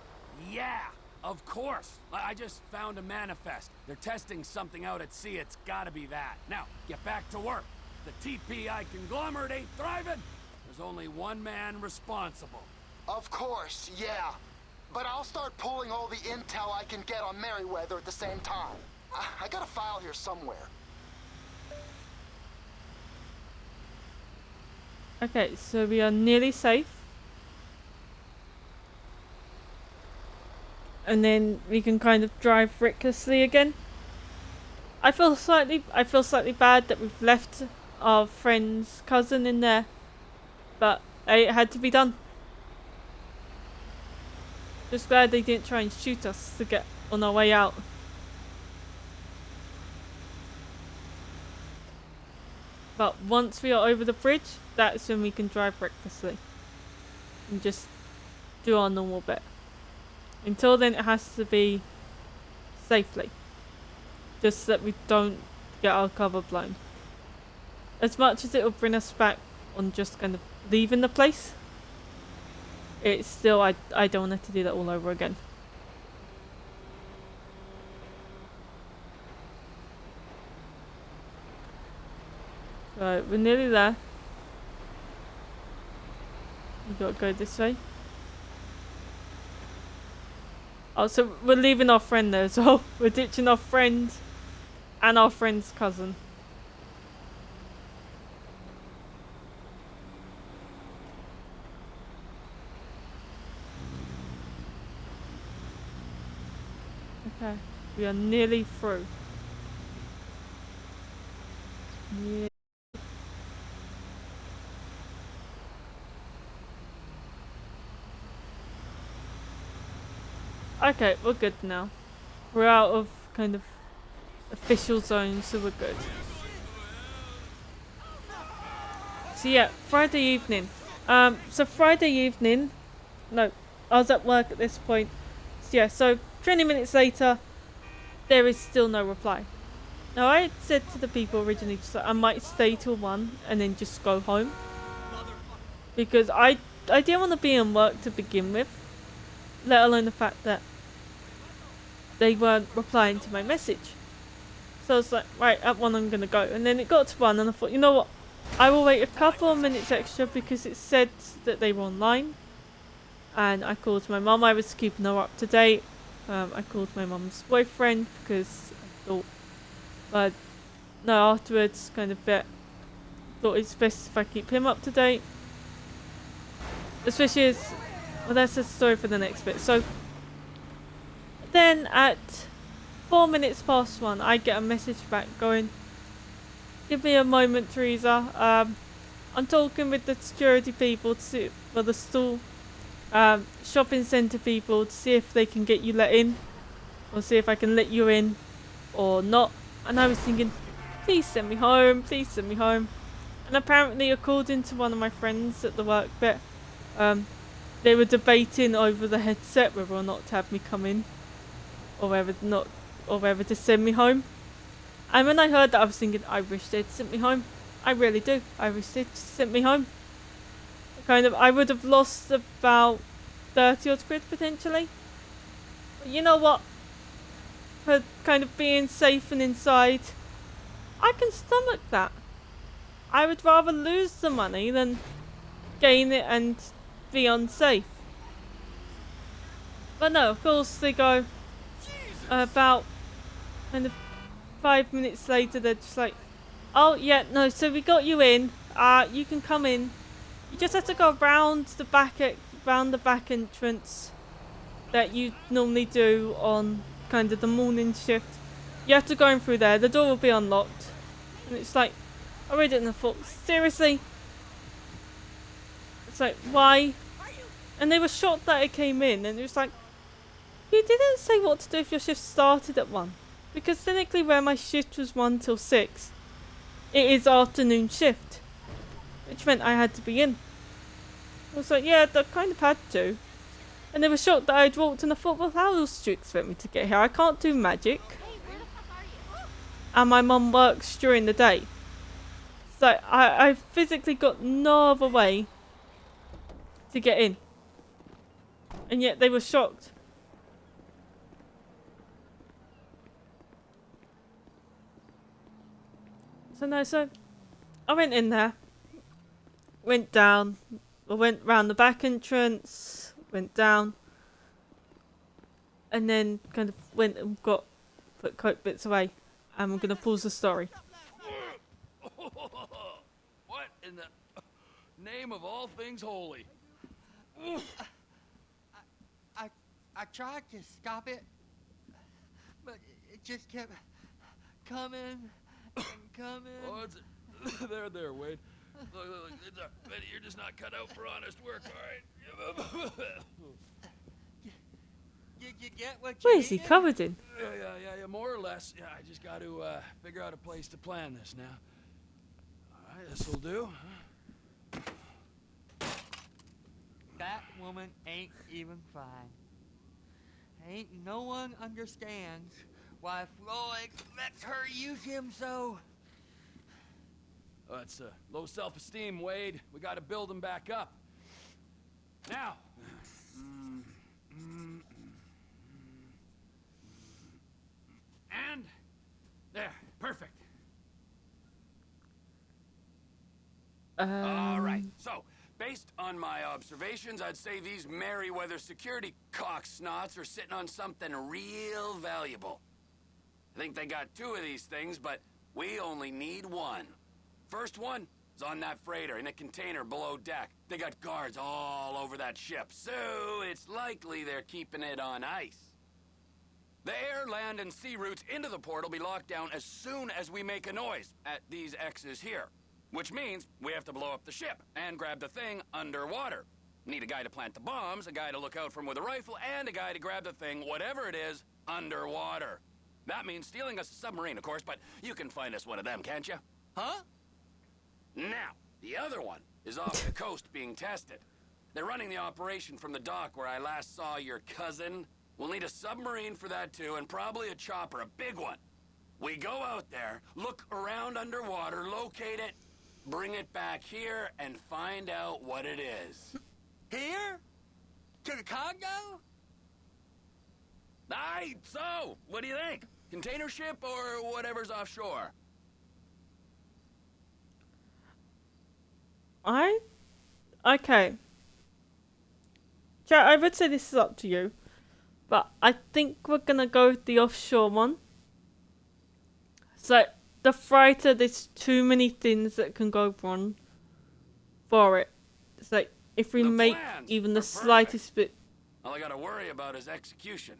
Yeah, of course. I just found a manifest. They're testing something out at sea. It's gotta be that. Now, get back to work. The TPI conglomerate ain't thriving. There's only one man responsible.
Of course, yeah. But I'll start pulling all the intel I can get on Merryweather at the same time. I got a file here somewhere.
Okay, so we are nearly safe. And then we can kind of drive recklessly again. I feel slightly bad that we've left our friend's cousin in there. But it had to be done. Just glad they didn't try and shoot us to get on our way out. But once we are over the bridge, that's when we can drive recklessly. And just do our normal bit. Until then, it has to be safely. Just so that we don't get our cover blown. As much as it will bring us back on just kind of leaving the place, it's still, I don't want to do that all over again. So we're nearly there. We gotta go this way. Oh, so we're leaving our friend there as well. We're ditching our friend and our friend's cousin. Okay, we are nearly through. Yeah. Okay, we're good now. We're out of kind of official zone, so we're good. So yeah, Friday evening. So Friday evening, no, I was at work at this point. So yeah, so 20 minutes later, there is still no reply. Now I had said to the people originally, just like, I might stay till 1 and then just go home. Because I didn't want to be in work to begin with. Let alone the fact that they weren't replying to my message. So I was like, right, at 1 I'm going to go. And then it got to 1 and I thought, you know what? I will wait a couple of minutes extra because it said that they were online. And I called my mum. I was keeping her up to date. I called my mum's boyfriend because I thought, but no, afterwards, kind of thought it's best if I keep him up to date. Especially as, well, that's a story for the next bit. So then at 4 minutes past 1, I get a message back going, give me a moment, Teresa. I'm talking with the security people to see, well, the store, shopping centre people to see if they can get you let in, or see if I can let you in or not. And I was thinking, please send me home, please send me home. And apparently, according to one of my friends at the work bit, they were debating over the headset whether or not to have me come in, or whether to send me home. And when I heard that, I was thinking, I wish they'd sent me home. I really do. I wish they'd sent me home. I would have lost about 30 odd quid potentially. But you know what? For kind of being safe and inside, I can stomach that. I would rather lose the money than gain it and be unsafe. But no, of course they go about kind of 5 minutes later. They're just like, "Oh yeah, no. So we got you in. You can come in. You just have to go round the back entrance that you normally do on kind of the morning shift. You have to go in through there. The door will be unlocked." And it's like, I read it and I thought, seriously? It's like, why? And they were shocked that I came in, and it was like, you didn't say what to do if your shift started at 1. Because technically where my shift was 1 till 6, it is afternoon shift. Which meant I had to be in. I was like, yeah, I kind of had to. And they were shocked that I'd walked, and I thought, well, how else do you expect me to get here? I can't do magic. And my mum works during the day. So I physically got no other way to get in. And yet they were shocked. So I went in there. Went down. I went round the back entrance. Went down. And then kind of went and put coat bits away. And we're going to pause the story.
What in the name of all things holy?
I tried to stop it, but it just kept coming and coming.
Oh, it's there, Wade. Look, you're just not cut out for honest work, all right?
Did you get what you
What is he
needed?
covered in?
Yeah, more or less. Yeah, I just got to figure out a place to plan this now. All right, this'll do.
That woman ain't even fine. Ain't no one understands why Floyd lets her use him so.
Oh, it's low self-esteem, Wade. We got to build him back up. Now. And there, perfect. All right. So, based on my observations, I'd say these Merryweather security cocksnots are sitting on something real valuable. I think they got 2 of these things, but we only need 1. First one is on that freighter in a container below deck. They got guards all over that ship, so it's likely they're keeping it on ice. The air, land, and sea routes into the port will be locked down as soon as we make a noise at these X's here. Which means we have to blow up the ship and grab the thing underwater. Need a guy to plant the bombs, a guy to look out for him with a rifle, and a guy to grab the thing, whatever it is, underwater. That means stealing us a submarine, of course, but you can find us one of them, can't you?
Huh?
Now, the other one
is off the coast being tested. They're running the operation from the dock where I last saw your cousin. We'll need a submarine for that too, and probably a chopper, a big one. We go out there, look around underwater, locate it, bring it back here, and find out what it is.
Here? To the Congo?
Aye, so, what do you think? Container ship or whatever's offshore?
Okay. Chat, I would say this is up to you. But I think we're gonna go with the offshore one. So, the freighter, there's too many things that can go wrong for it. It's like, if we make even the slightest bit...
All I gotta worry about is execution.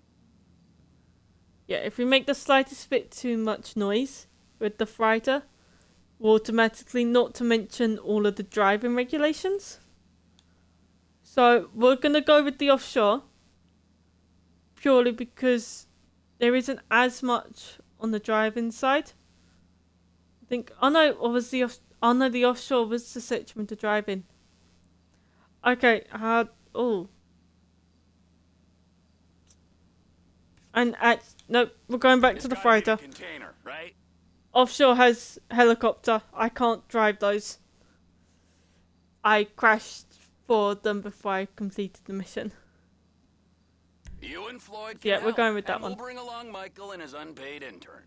Yeah, if we make the slightest bit too much noise with the freighter, we'll automatically, not to mention all of the driving regulations. So, we're gonna go with the offshore. Purely because there isn't as much on the driving side. I think, oh no, or was the the offshore was the section to driving. Okay, oh. And no, we're going back to the freighter.
Container, right?
Offshore has helicopter. I can't drive those. I crashed for them before I completed the mission.
You and Floyd
Yeah, we're going with that
one.
one.
We'll bring along Michael and his unpaid intern.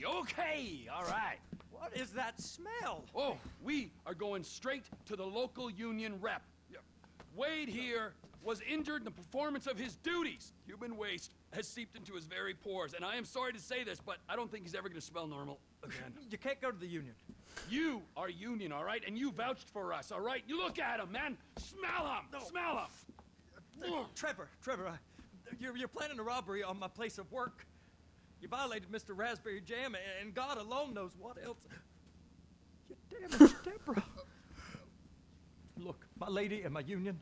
Okay, all right.
What is that smell?
Oh, we are going straight to the local union rep. Wade here was injured in the performance of his duties. Human waste has seeped into his very pores, and I am sorry to say this, but I don't think he's ever going to smell normal again.
You can't go to the union.
You are union, all right? And you vouched for us, all right? You look at him, man. Smell him. No. Smell him.
Trevor, you're planning a robbery on my place of work. You violated Mr. Raspberry Jam, and God alone knows what else. You damaged Deborah. Look, my lady and my union,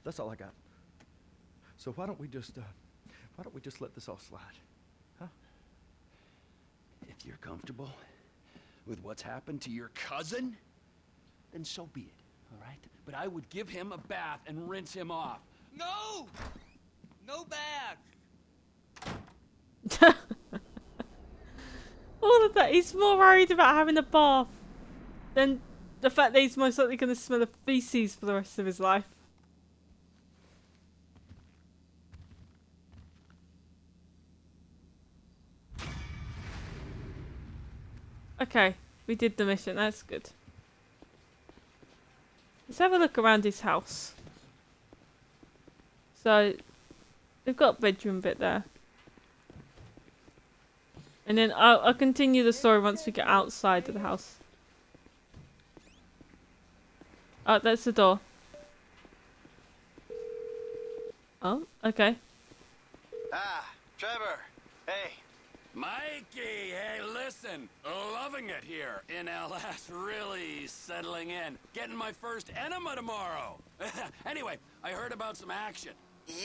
that's all I got. So why don't we just let this all slide, huh?
If you're comfortable with what's happened to your cousin, then so be it, all right? But I would give him a bath and rinse him off.
No! No bath!
All of that. He's more worried about having a bath than the fact that he's most likely going to smell of feces for the rest of his life. Okay, we did the mission. That's good. Let's have a look around his house. So, we've got a bedroom bit there. And then I'll continue the story once we get outside of the house. Oh, that's the door. Oh, okay.
Ah, Trevor. Hey.
Mikey, hey, listen. Loving it here in LS. Really settling in. Getting my first enema tomorrow. Anyway, I heard about some action.
Yeah,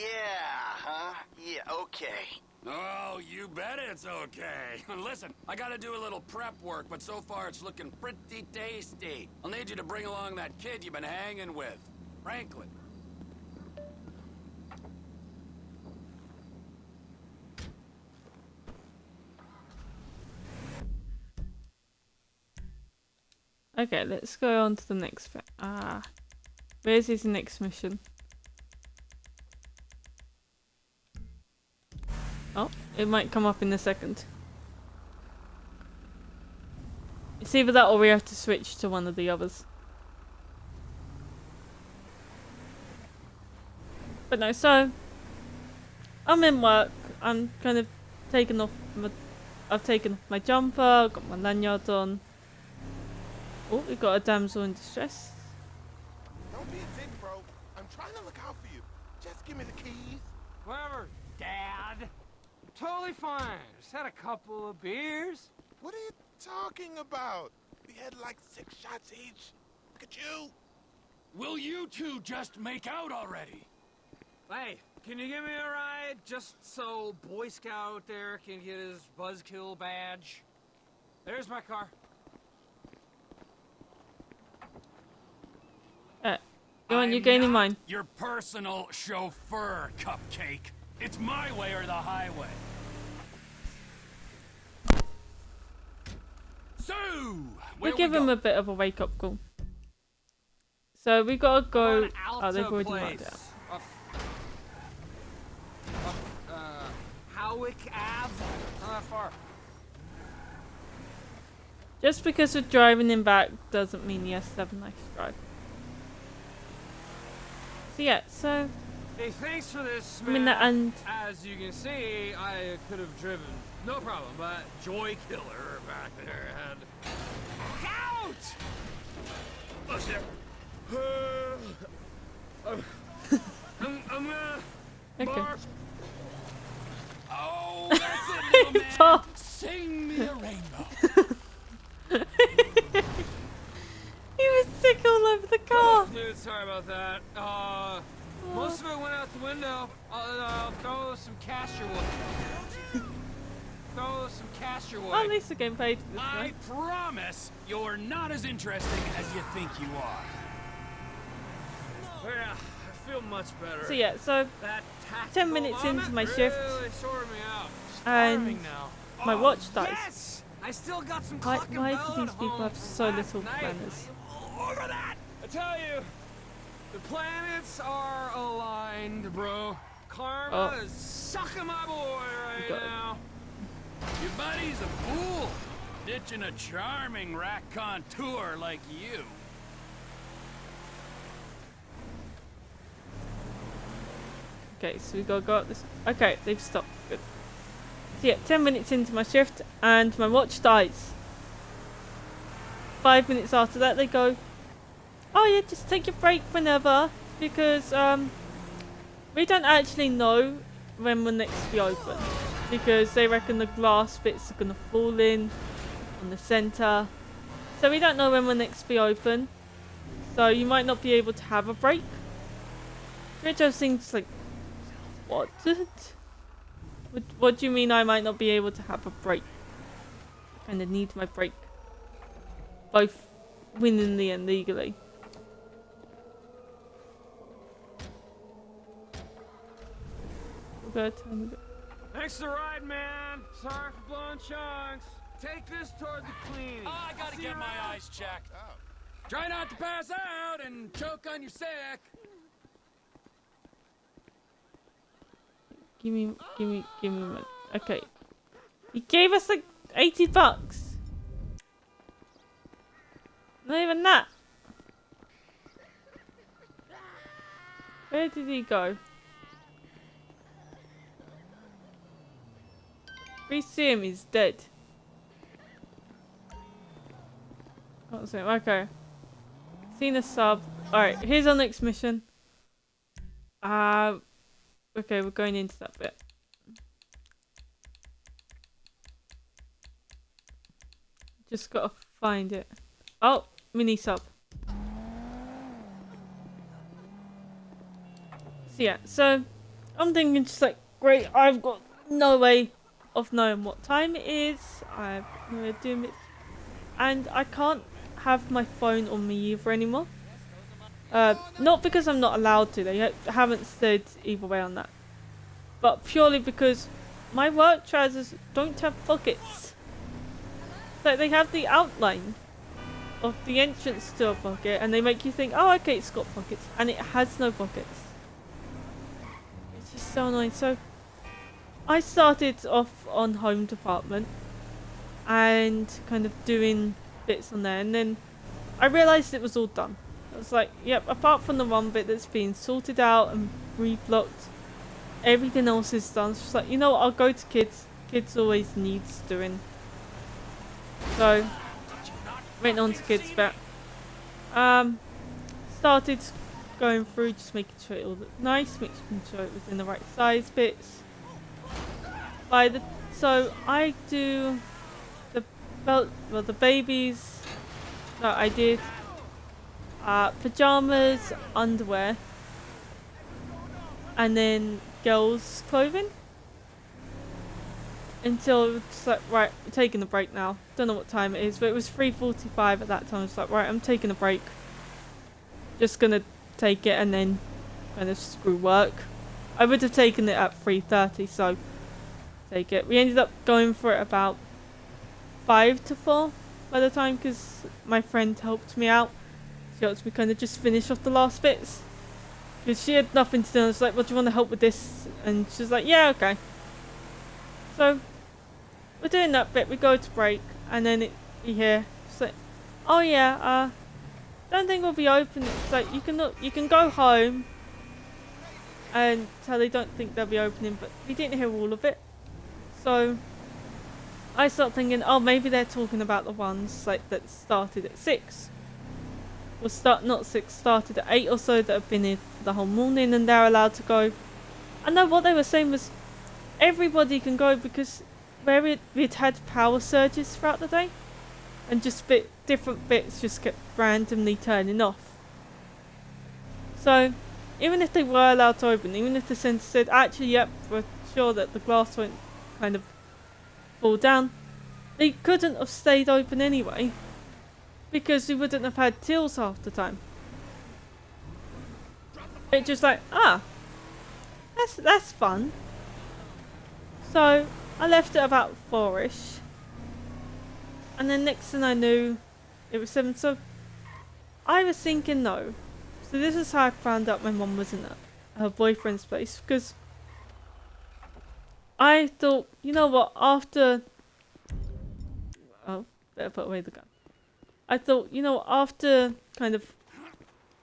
huh? Yeah, okay.
Oh, you bet it's okay. Listen, I gotta do a little prep work, but so far it's looking pretty tasty. I'll need you to bring along that kid you've been hanging with, Franklin.
Okay, let's go on to the next bit. Where's his next mission? Oh, it might come up in a second. It's either that or we have to switch to one of the others. But no, so I'm in work. I'm kind of taking off my... I've taken off my jumper, got my lanyard on. Oh, we've got a damsel in distress.
Don't be a dick, bro. I'm trying to look out for you. Just give me the keys.
Whatever, Dad. Totally fine. Just had a couple of beers.
What are you talking about? We had like 6 shots each. Look at you.
Will you two just make out already?
Hey, can you give me a ride? Just so Boy Scout there can get his buzzkill badge. There's my car.
on, you're gaining mine.
Your personal chauffeur, Cupcake. It's my way or the highway. So,
We'll give him a bit of a wake-up call. So we gotta go. Oh, they've already marked it out.
Howick Ave? Not that far.
Just because we're driving him back doesn't mean he has to have a nice drive. So yeah, so
Hey, thanks for this,
I mean that,
man.
and
As you can see, I could have driven. No problem, but Joy Killer back there had... Look out! Oh, shit. I'm gonna...
okay.
Bark.
Oh, that's it, little man. Sing me a rainbow.
He was sick all over the car.
Dude, sorry about that. Most of it went out the window. I'll throw some castor wood. Throw some castor wood.
Well, at least we're getting paid for this.
I
Right?
promise you're not as interesting as you think you are.
Yeah, I feel much better.
So yeah, so
That
10 minutes into my shift,
really sorted me out.
and
Starving now.
my watch dies.
Yes! I still got some
Why
clucking
do
bell
these
at
people
home
have
from
so
last
little
night.
manners?
Look at that! I tell you, the planets are aligned, bro. Karma is sucking my boy right
Got it.
now.
Your buddy's a fool, ditching a charming raconteur like you.
Okay, so we gotta go up this. Okay, they've stopped. Good. So yeah, 10 minutes into my shift, and my watch dies. 5 minutes after that, they go, "Oh yeah, just take your break whenever, because we don't actually know when we'll next be open, because they reckon the glass bits are gonna fall in on the center, so we don't know when we'll next be open. So you might not be able to have a break." Which I was thinking, like, what? What do you mean I might not be able to have a break? I kind of need my break. Both willingly and legally. Good.
Thanks for the ride, man. Sorry for blowing chunks. Take this toward the cleaning.
Oh, I gotta
See
get
you
my
around.
eyes checked. Try not to pass out and choke on your sick.
Give me my... Okay. He gave us like $80. Not even that. Where did he go? We see him, he's dead. Can't see him. Okay. Seen a sub. Alright, here's our next mission. Okay, we're going into that bit. Just gotta find it. Oh, mini sub. So yeah, so I'm thinking just like, great, I've got no way of knowing what time it is. I've no way of doing it. And I can't have my phone on me either anymore. Not because I'm not allowed to, they haven't said either way on that. But purely because my work trousers don't have pockets. So they have the outline of the entrance to a pocket and they make you think, oh okay, it's got pockets. And it has no pockets. It's just so annoying. So I started off on home department and kind of doing bits on there, and then I realised it was all done. I was like, yep, apart from the one bit that's been sorted out and reblocked, everything else is done. So it's like, you know what, I'll go to kids. Kids always needs doing. So went on to kids bit. Started going through, just making sure it all looked nice, making sure it was in the right size bits. So I do the the babies that I did, pajamas, underwear, and then girls' clothing. Until it's like, right, I'm taking a break now. Don't know what time it is, but it was 3:45 at that time. It's like, right, I'm taking a break. Just gonna take it and then kind of screw work. I would have taken it at 3:30, so take it. We ended up going for it about 5 to 4 by the time, because my friend helped me out. She helped me kind of just finish off the last bits. Because she had nothing to do. I was like, "What do you want to help with this?" And she's like, "Yeah, okay." So we're doing that bit. We go to break, and then we hear, she's like, "Oh yeah, don't think we'll be open." It's like, you can go home and tell they don't think they'll be opening, but we didn't hear all of it. So I start thinking, oh, maybe they're talking about the ones like that started at 6. Or started at 8 or so, that have been here for the whole morning and they're allowed to go. I know what they were saying was everybody can go, because where we'd had power surges throughout the day and just different bits just kept randomly turning off. So even if they were allowed to open, even if the centre said, actually, yep, we're sure that the glass won't kind of fall down, they couldn't have stayed open anyway, because we wouldn't have had tills half the time. It's just like, that's fun. So I left it about 4ish, and then next thing I knew, it was 7. So I was thinking, no. So this is how I found out my mum wasn't at her boyfriend's place, because I thought, you know what, after... Oh, better put away the gun. I thought, you know, after kind of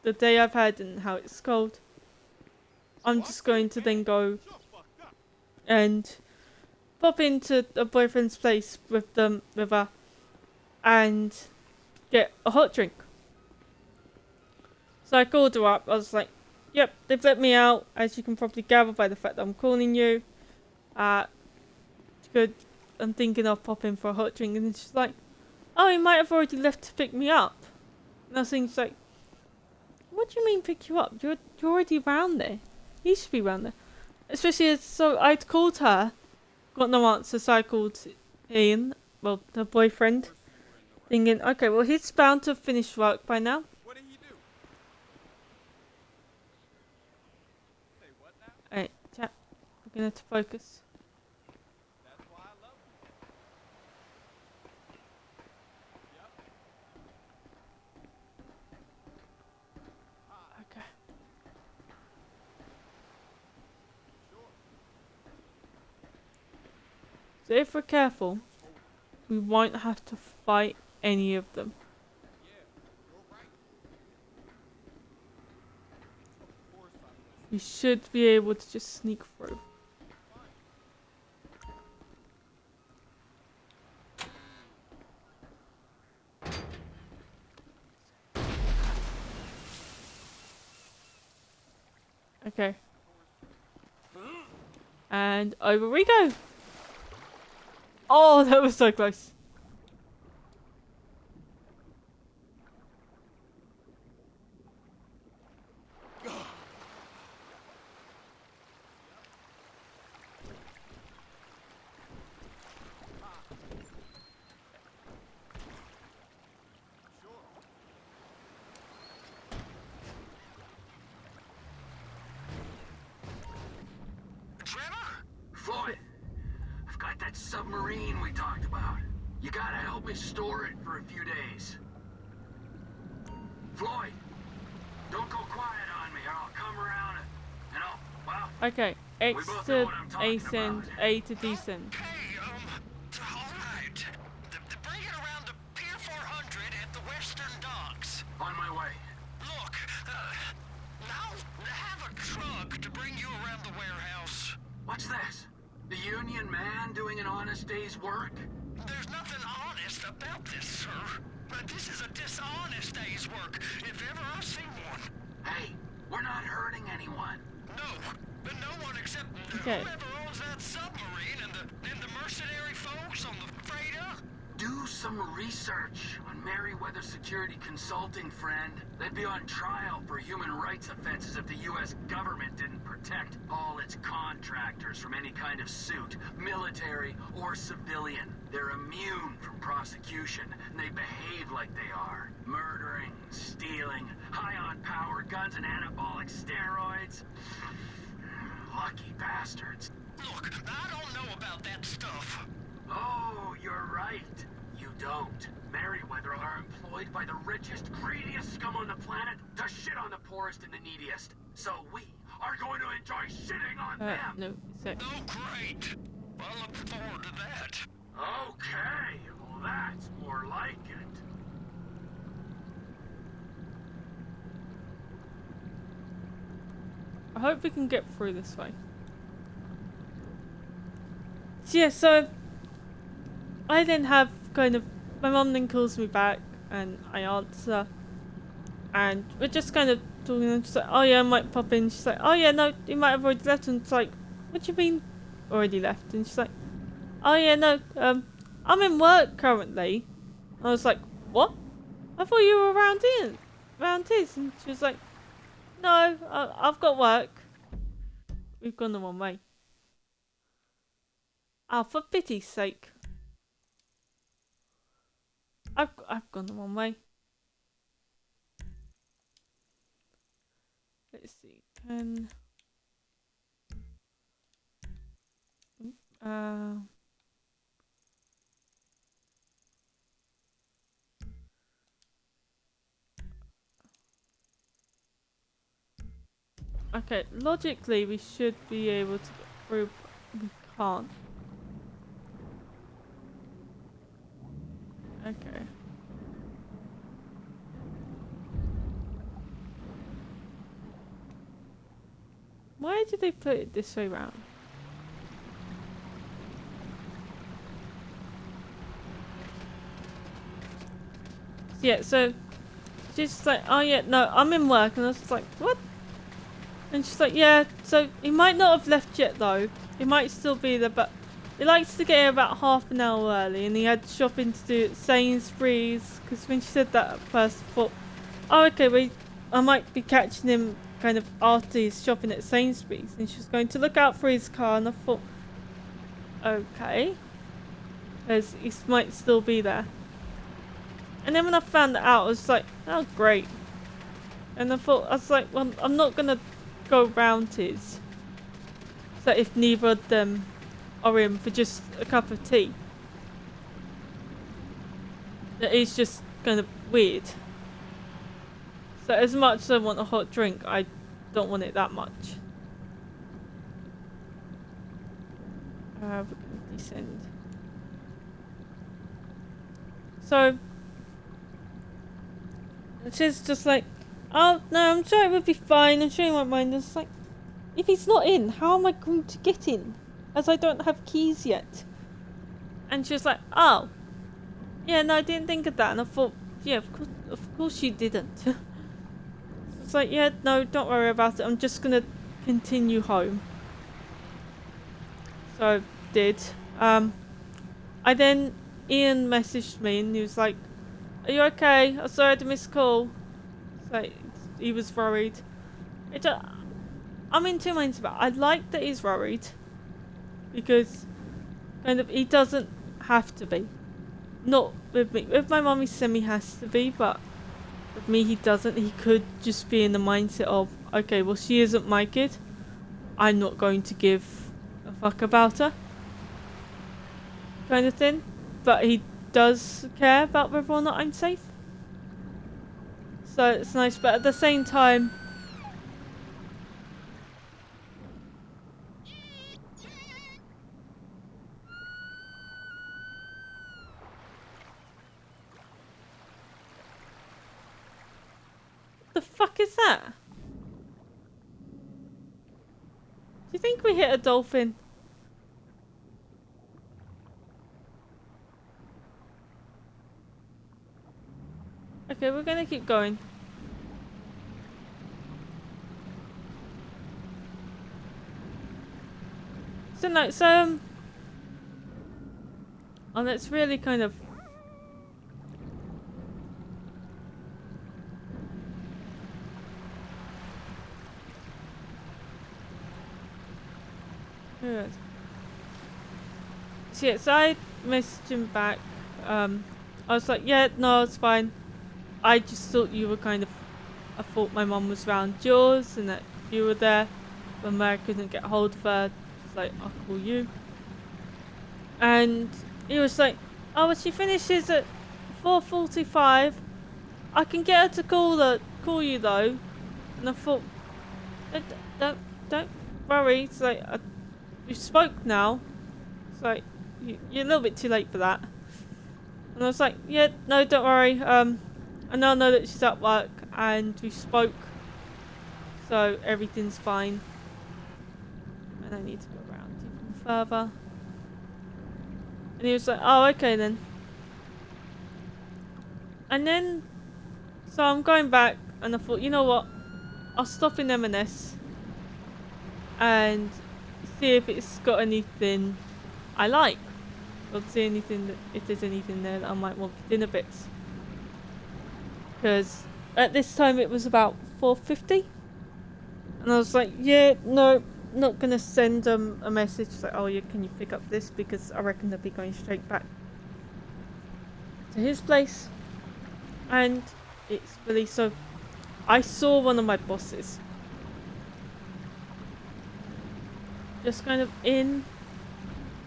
the day I've had and how it's cold, I'm just going to then go and pop into a boyfriend's place with her and get a hot drink. So I called her up. I was like, yep, they've let me out, as you can probably gather by the fact that I'm calling you. Good. I'm thinking of popping for a hot drink. And then she's like, oh, he might have already left to pick me up. And I was thinking, like, what do you mean pick you up? You're already round there. You should be round there. Especially as, so I'd called her, got no answer, so I called Ian, well, her boyfriend, thinking, okay, well, he's bound to have finished work by now.
What do you do? Say what now?
Alright, chat. We're gonna have to focus.
That's why I love you. Yep.
Okay. So if we're careful, we won't have to fight any of them.
Yeah, you're right. Of course I will.
We should be able to just sneak through. Okay. And over we go. Oh, that was so close.
Floyd, I've got that submarine we talked about. You gotta help me store it for a few days. Floyd, don't go quiet on me or I'll come around and I'll, well...
Okay, X
We both
to
know what I'm talking
ascend,
about.
A to descend.
Hey, alright. Bring it around to Pier 400 at the Western Docks.
On my way.
Look, now have a truck to bring you around the warehouse.
What's this? The union man doing an honest day's work?
There's nothing honest about this, sir. This is a dishonest day's work, if ever I've seen one.
Hey, we're not hurting anyone.
No one except
Okay.
whoever owns that submarine and the mercenary folks on the freighter.
Do some research on Merryweather Security Consulting, friend. They'd be on trial for human rights offenses if the U.S. government didn't protect all its contractors from any kind of suit, military or civilian. They're immune from prosecution. and they behave like they are. Murdering, stealing, high on power guns and anabolic steroids. Lucky bastards.
Look, I don't know about that stuff.
Oh, you're right. You don't. Merryweather are employed by the richest, greediest scum on the planet to shit on the poorest and the neediest. So we are going to enjoy shitting on them.
No, sec.
Oh, great. I look forward to that.
Okay, well that's more like it.
I hope we can get through this way. So yeah, so I then have kind of, my mum then calls me back and I answer, and we're just kind of talking, and she's like, oh yeah, I might pop in. She's like, oh yeah, no, you might have already left. And it's like, what do you mean already left? And she's like, oh yeah, no, I'm in work currently. I was like, what? I thought you were around here. And she was like, no, I've got work. We've gone the wrong way. Oh, for pity's sake. I've gone the wrong way. Let's see. Okay, logically we should be able to get through, but we can't. Okay. Why did they put it this way round? Yeah, so she's like, oh yeah, no, I'm in work, and I was like, what? And she's like, yeah, so he might not have left yet though. He might still be there, but he likes to get here about half an hour early, and he had shopping to do at Sainsbury's. Because when she said that at first, I thought, oh okay, I might be catching him kind of after he's shopping at Sainsbury's, and she was going to look out for his car, and I thought, okay, because he might still be there. And then when I found that out, I was like, oh great. And I was like, well, I'm not gonna go round his. So if neither of them are in for just a cup of tea, that is just kind of weird. So as much as I want a hot drink, I don't want it that much. We're gonna descend. So she's just like, oh no, I'm sure it would be fine, I'm sure he won't mind. It's like, if he's not in, how am I going to get in? As I don't have keys yet. And she was like, oh yeah, no, I didn't think of that. And I thought, yeah, of course you didn't. It's like, yeah, no, don't worry about it, I'm just gonna continue home. So I did. Ian messaged me and he was like, are you okay? I'm sorry I had to miss call. So he was worried. I'm in two minds about it. I like that he's worried, because kind of he doesn't have to be. Not with me. With my mum he semi-has to be, but with me he doesn't. He could just be in the mindset of, okay, well she isn't my kid, I'm not going to give a fuck about her, kind of thing. But he does care about whether or not I'm safe. So it's nice, but at the same time, the fuck is that? Do you think we hit a dolphin? Okay, we're gonna keep going. So no, oh, that's really kind of. Good. So yeah, so I messaged him back. I was like, yeah, no, it's fine. I just thought you were kind of... I thought my mum was round yours and that you were there when Mary couldn't get hold of her. She's like, I'll call you. And he was like, oh, well, she finishes at 4:45. I can get her to call you though. And I thought, don't worry. It's like, we spoke now. It's like, you're a little bit too late for that. And I was like, yeah, no, don't worry. I now know that she's at work and we spoke. So everything's fine. And I need to go around even further. And he was like, oh, okay then. And then, so I'm going back and I thought, you know what? I'll stop in M&S and see if it's got anything I like. Or see anything that, if there's anything there that I might want for dinner bits. Because at this time it was about 4:50. And I was like, yeah, no, not gonna send a message like, oh yeah, can you pick up this? Because I reckon they'll be going straight back to his place. And it's really so. I saw one of my bosses just kind of in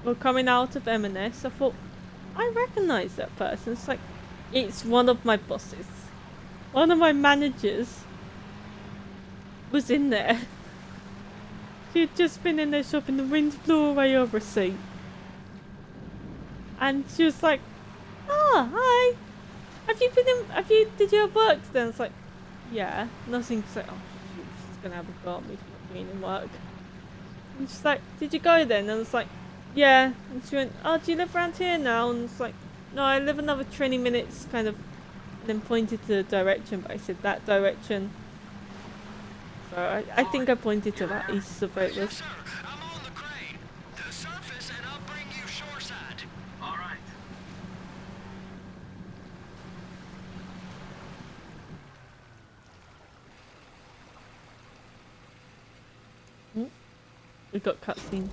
or coming out of M&S. I thought, I recognise that person. It's like, it's one of my bosses. One of my managers was in there. She had just been in there shopping. The wind blew away her receipt. And she was like, oh, hi. Did you have work today? I was like, yeah. Nothing to say, oh, shoot, she's gonna have a go at me for not being in work. And she's like, did you go then? And I was like, yeah. And she went, oh, do you live around here now? And it's like, no, I live another 20 minutes, kind of, and then pointed to the direction, but I said that direction. So I think I pointed to that east of where it was.
Yes, sir. I'm on the crane. The surface, and I'll bring you shoreside. All right.
We got cutscene.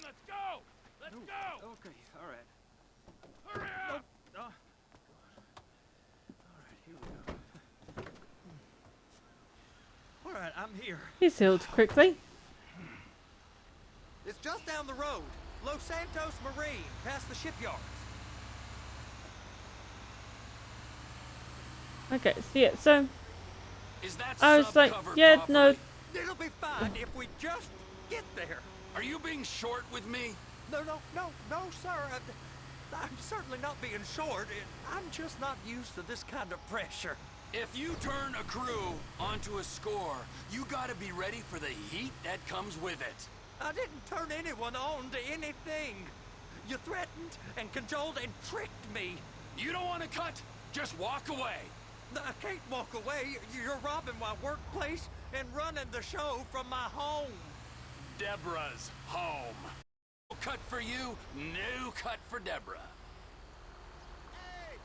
Let's go! Let's go!
Okay, all right.
Hurry up!
All right, here we go. All right, I'm here.
He's healed quickly.
It's just down the road. Los Santos Marine, past the shipyards.
Okay, so yeah, so
Is that
I was like,
sub-covered
yeah,
properly?
no.
It'll be fine if we just get there.
Are you being short with me?
No, sir. I'm certainly not being short. I'm just not used to this kind of pressure.
If you turn a crew onto a score, you gotta be ready for the heat that comes with it.
I didn't turn anyone on to anything. You threatened and cajoled and tricked me.
You don't want to cut? Just walk away.
I can't walk away. You're robbing my workplace and running the show from my home.
Deborah's home. No cut for you, no cut for Deborah.
Hey!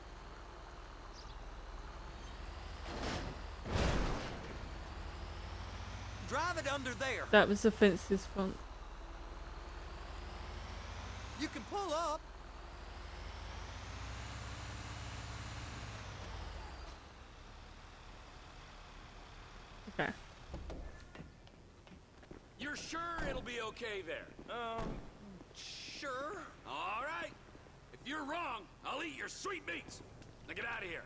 Drive it under there.
That was the fence's front.
You can pull up.
Okay.
You're sure it'll be okay there?
Sure.
All right. If you're wrong, I'll eat your sweet meats. Now get out of here.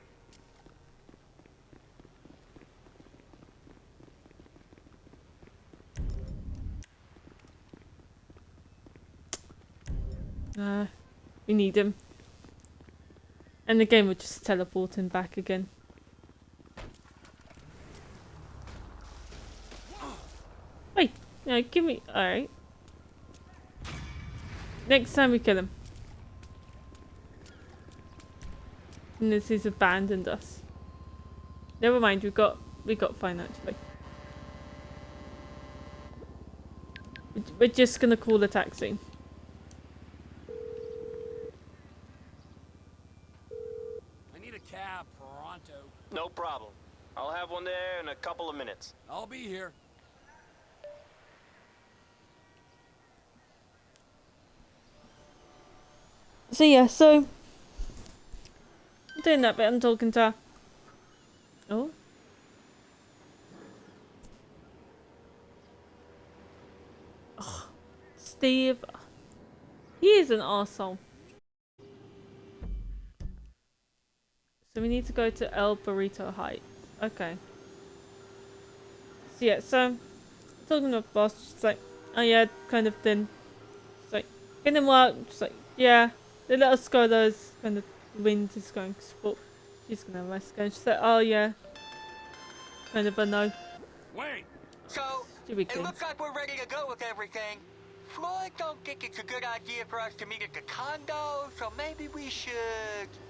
We need him. And the game will just teleport him back again. Wait, no, give me. Alright. Next time we kill him. And he's abandoned us. Never mind, we got financially. We're just gonna call a taxi.
I need a cab, pronto.
No problem. I'll have one there in a couple of minutes.
I'll be here.
So yeah, so I'm doing that bit. I'm talking to her. Oh. Ugh. Steve. He is an arsehole. So we need to go to El Burrito Heights. Okay. So yeah, so talking to my boss, she's like, oh yeah, kind of thing. She's like, getting work. She's like, yeah, they let us go. Those kind of wind is going to spot. She's gonna have us go. She's like, oh yeah, kind of a no.
Wait.
So,
Stupid
it
thing.
looks like we're ready to go with everything. Floyd don't think it's a good idea for us to meet at the condo, so maybe we should...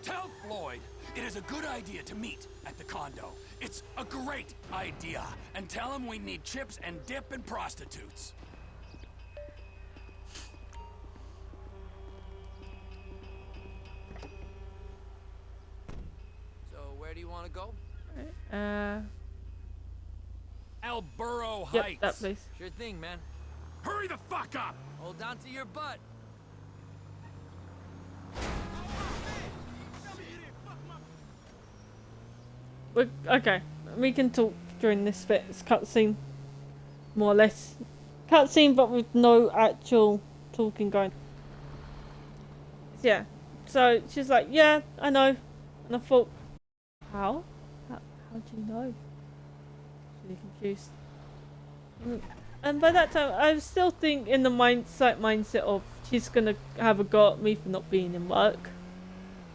Tell Floyd it is a good idea to meet at the condo. It's a great idea. And tell him we need chips and dip and prostitutes.
So where do you want to go?
El Burro
Yep,
Heights.
that place.
Sure thing, man.
Hurry the fuck up!
Hold on to your butt.
Okay, we can talk during this bit. It's cutscene, more or less. Cutscene, but with no actual talking going. Yeah, so she's like, yeah, I know. And I thought, how? How do you know? Really confused. And by that time, I was still in the mindset of she's gonna have a go at me for not being in work,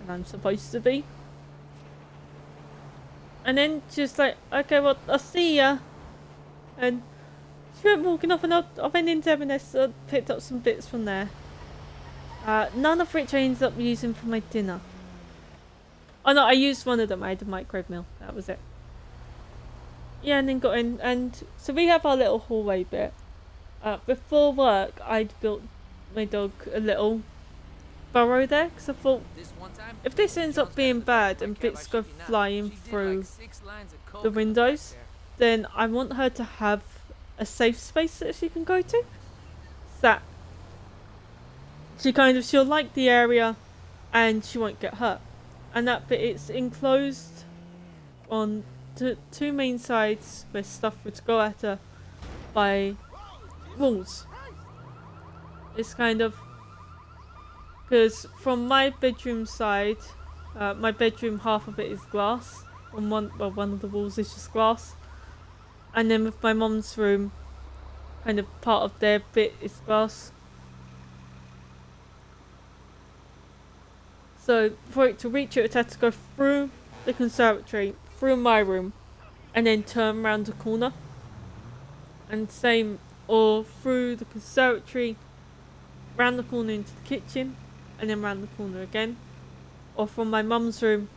and I'm supposed to be. And then she's like, okay, well, I'll see ya. And she went walking off, and I went into M&S and picked up some bits from there. None of which I ended up using for my dinner. Oh no, I used one of them. I had a microwave meal. That was it. Yeah, and then got in, and so we have our little hallway bit. Before work, I'd built my dog a little burrow there, because I thought, if this ends up being bad and bits go flying through the windows, then I want her to have a safe space that she can go to. That she'll like the area and she won't get hurt. And that bit, it's enclosed on two main sides where stuff would go at her by walls. It's kind of, because from my bedroom side, my bedroom, half of it is glass. On one of the walls is just glass, and then with my mum's room, kind of part of their bit is glass. So for it to reach it had to go through the conservatory, through my room, and then turn around the corner. And same, or through the conservatory, round the corner into the kitchen, and then round the corner again. Or from my mum's room,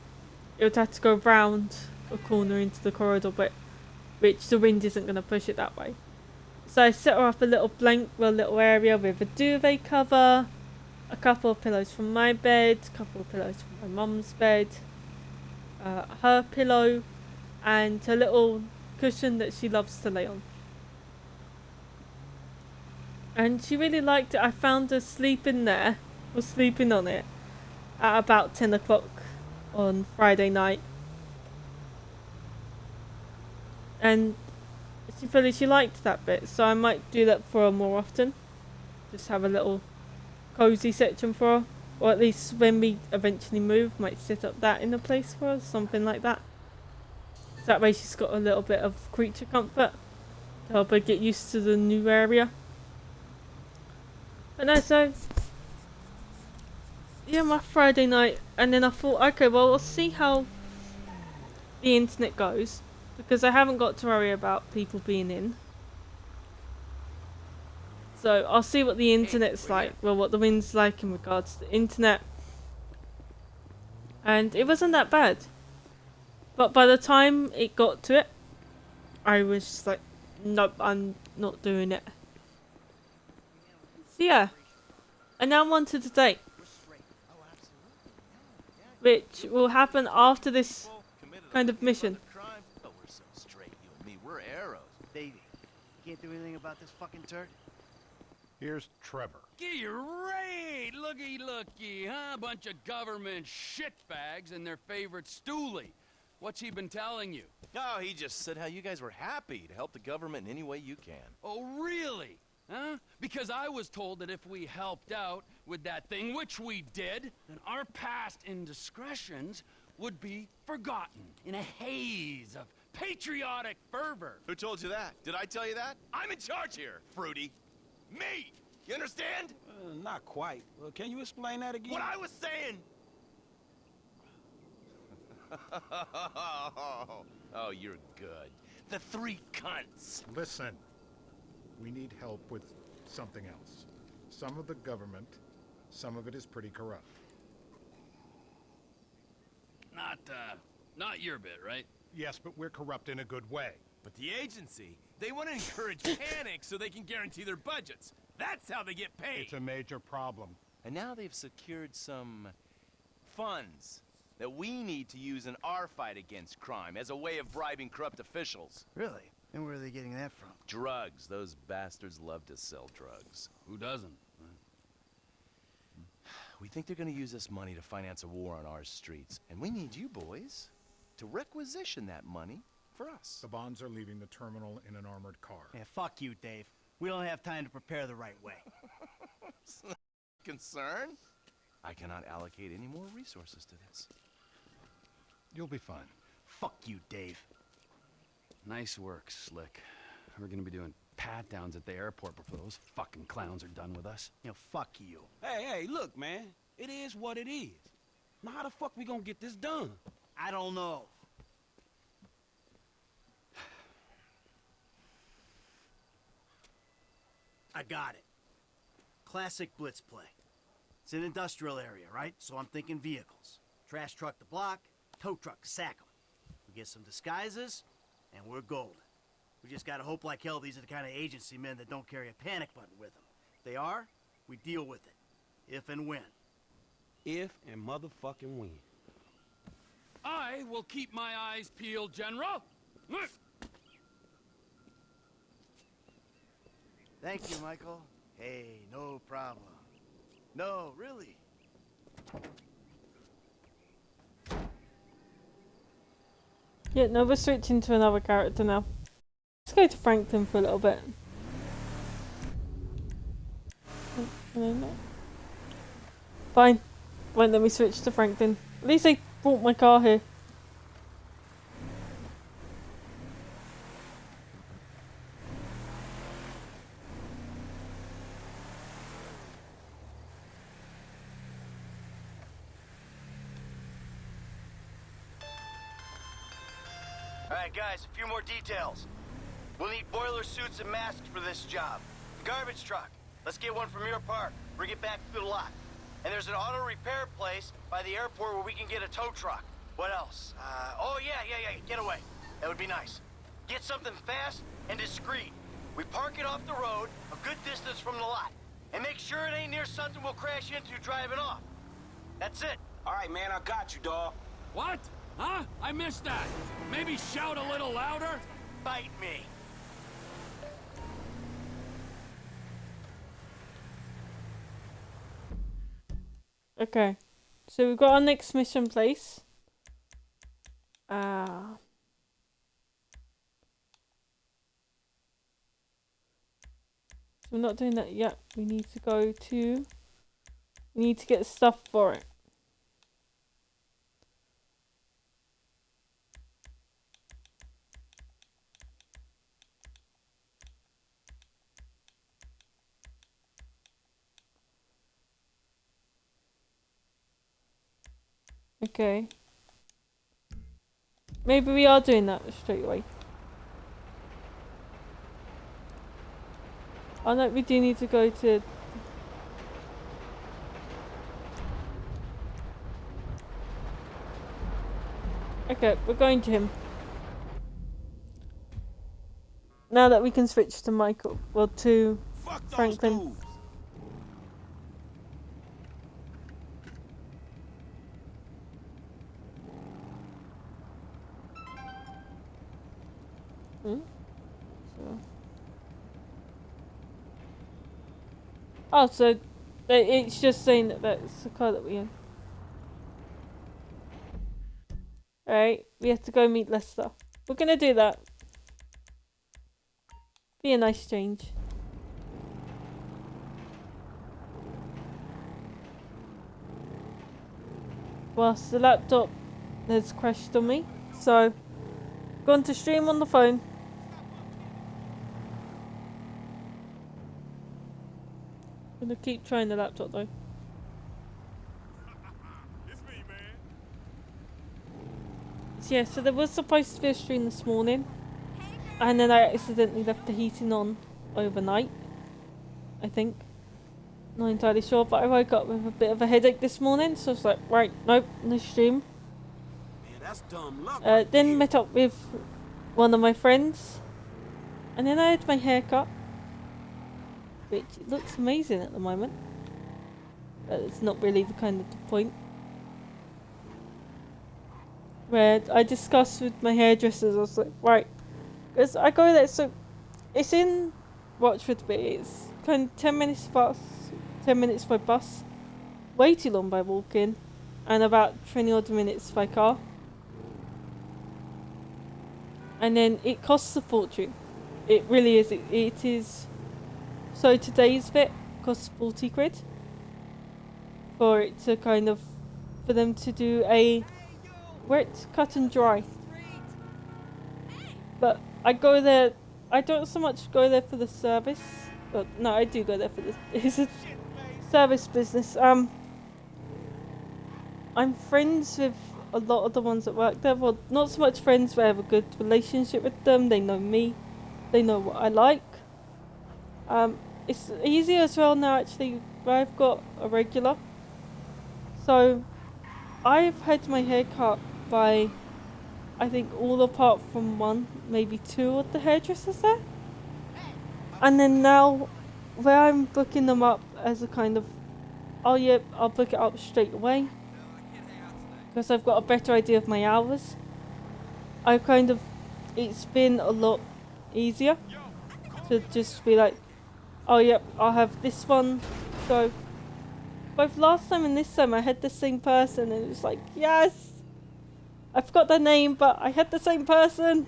it would have to go round a corner into the corridor, but which the wind isn't going to push it that way. So I set her up a little little area with a duvet cover, a couple of pillows from my bed, a couple of pillows from my mum's bed, her pillow, and a little cushion that she loves to lay on. And she really liked it. I found her sleeping there, or sleeping on it, at about 10 o'clock on Friday night. And she liked that bit, so I might do that for her more often. Just have a little cozy section for her. Or at least when we eventually move, might set up that in a place for her, something like that. So that way she's got a little bit of creature comfort to help her get used to the new area. But no, so yeah, my Friday night, and then I thought, okay, well, I'll see how the internet goes, because I haven't got to worry about people being in. So I'll see what the internet's like, well, what the wind's like in regards to the internet. And it wasn't that bad. But by the time it got to it, I was just like, nope, I'm not doing it. So yeah. And now I'm on to the date. Which will happen after this kind of mission.
But we're so straight, you and me. We're arrows.
Davey, can't do anything about this fucking turd?
Here's Trevor.
Great! Looky, huh? Bunch of government shitbags and their favorite stoolie. What's he been telling you?
No, he just said how you guys were happy to help the government in any way you can.
Oh, really? Huh? Because I was told that if we helped out with that thing, which we did, then our past indiscretions would be forgotten in a haze of patriotic fervor.
Who told you that? Did I tell you that? I'm in charge here, Fruity. Me! You understand?
Not quite. Can you explain that again?
What I was saying! Oh, you're good. The three cunts.
Listen. We need help with something else. Some of the government, some of it is pretty corrupt.
Not your bit, right?
Yes, but we're corrupt in a good way.
But the agency, they want to encourage panic so they can guarantee their budgets. That's how they get paid.
It's a major problem.
And now they've secured some funds that we need to use in our fight against crime as a way of bribing corrupt officials.
Really? And where are they getting that from?
Drugs. Those bastards love to sell drugs.
Who doesn't?
We think they're gonna use this money to finance a war on our streets. And we need you boys to requisition that money for us.
The bonds are leaving the terminal in an armored car.
Yeah, fuck you, Dave. We don't have time to prepare the right way.
Concern? I cannot allocate any more resources to this.
You'll be fine.
Fuck you, Dave.
Nice work, Slick. We're gonna be doing pat-downs at the airport before those fucking clowns are done with us.
You know, fuck you.
Hey, look, man. It is what it is. Now how the fuck we gonna get this done?
I don't know. I got it. Classic blitz play. It's an industrial area, right? So I'm thinking vehicles. Trash truck to block, tow truck to sack them. We get some disguises, and we're golden. We just gotta hope like hell these are the kind of agency men that don't carry a panic button with them. If they are, we deal with it. If and when.
If and motherfucking when.
I will keep my eyes peeled, General.
Thank you, Michael. Hey, no problem. No, really.
Yeah, no, we're switching to another character now. Let's go to Franklin for a little bit. Fine. Won't let me switch to Franklin. At least I brought my car here.
Alright guys, a few more details. We'll need boiler suits and masks for this job. The garbage truck. Let's get one from your park. Bring it back to the lot. And there's an auto repair place by the airport where we can get a tow truck. What else? Oh yeah, get away. That would be nice. Get something fast and discreet. We park it off the road, a good distance from the lot. And make sure it ain't near something we'll crash into driving off. That's it.
Alright, man, I got you, dawg.
What? Huh? I missed that. Maybe shout a little louder?
Bite me.
Okay. So we've got our next mission place. So we're not doing that yet. We need to go to... We need to get stuff for it. Okay. Maybe we are doing that straight away. Oh no, we do need to go to... Okay, we're going to him. Now that we can switch to Michael, well, to Franklin. Hmm? So. Oh, so it's just saying that that's the car that we own. Alright, we have to go meet Lester. We're gonna do that. Be a nice change. Whilst the laptop has crashed on me, so gone to stream on the phone. Gonna keep trying the laptop though. So yeah, so there was supposed to be a stream this morning, and then I accidentally left the heating on overnight, I think. Not entirely sure, but I woke up with a bit of a headache this morning, so I was like, right, nope, no stream.
Man, that's dumb luck
Then met up with one of my friends, and then I had my hair cut, which looks amazing at the moment. But it's not really the kind of the point. Where I discussed with my hairdressers, I was like, right, because I go there, so it's in Rochford, but it's kind of 10 minutes by bus, way too long by walking, and about 20 odd minutes by car. And then it costs a fortune. It really is. It is. So today's bit costs 40 quid for it to kind of, for them to do a wet cut and dry. But I go there, I don't so much go there for the service, but no, I do go there for this. It's a service business. I'm friends with a lot of the ones that work there. Well, not so much friends, but I have a good relationship with them. They know me. They know what I like. It's easier as well now, actually. I've got a regular. So, I've had my hair cut by, I think, all apart from one, maybe two of the hairdressers there. And then now, where I'm booking them up as a kind of, oh yeah, I'll book it up straight away, because I've got a better idea of my hours. It's been a lot easier to just be like, oh yep, I'll have this one. So both last time and this time I had the same person, and it was like, yes, I forgot their name, but I had the same person.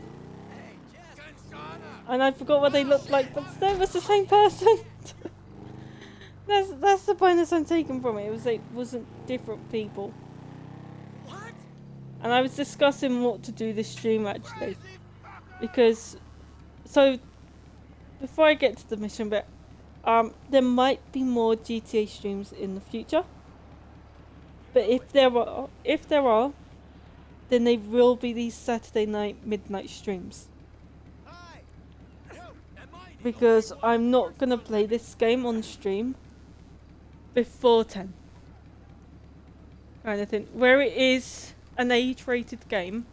And I forgot what they looked like, but still it was the same person. That's the bonus I'm taking from it. It wasn't different people. And I was discussing what to do this stream actually, because so before I get to the mission bit, there might be more GTA streams in the future. But if there are, then they will be these Saturday night midnight streams. Because I'm not gonna play this game on stream before 10. Kind of thing. Where it is an age-rated game,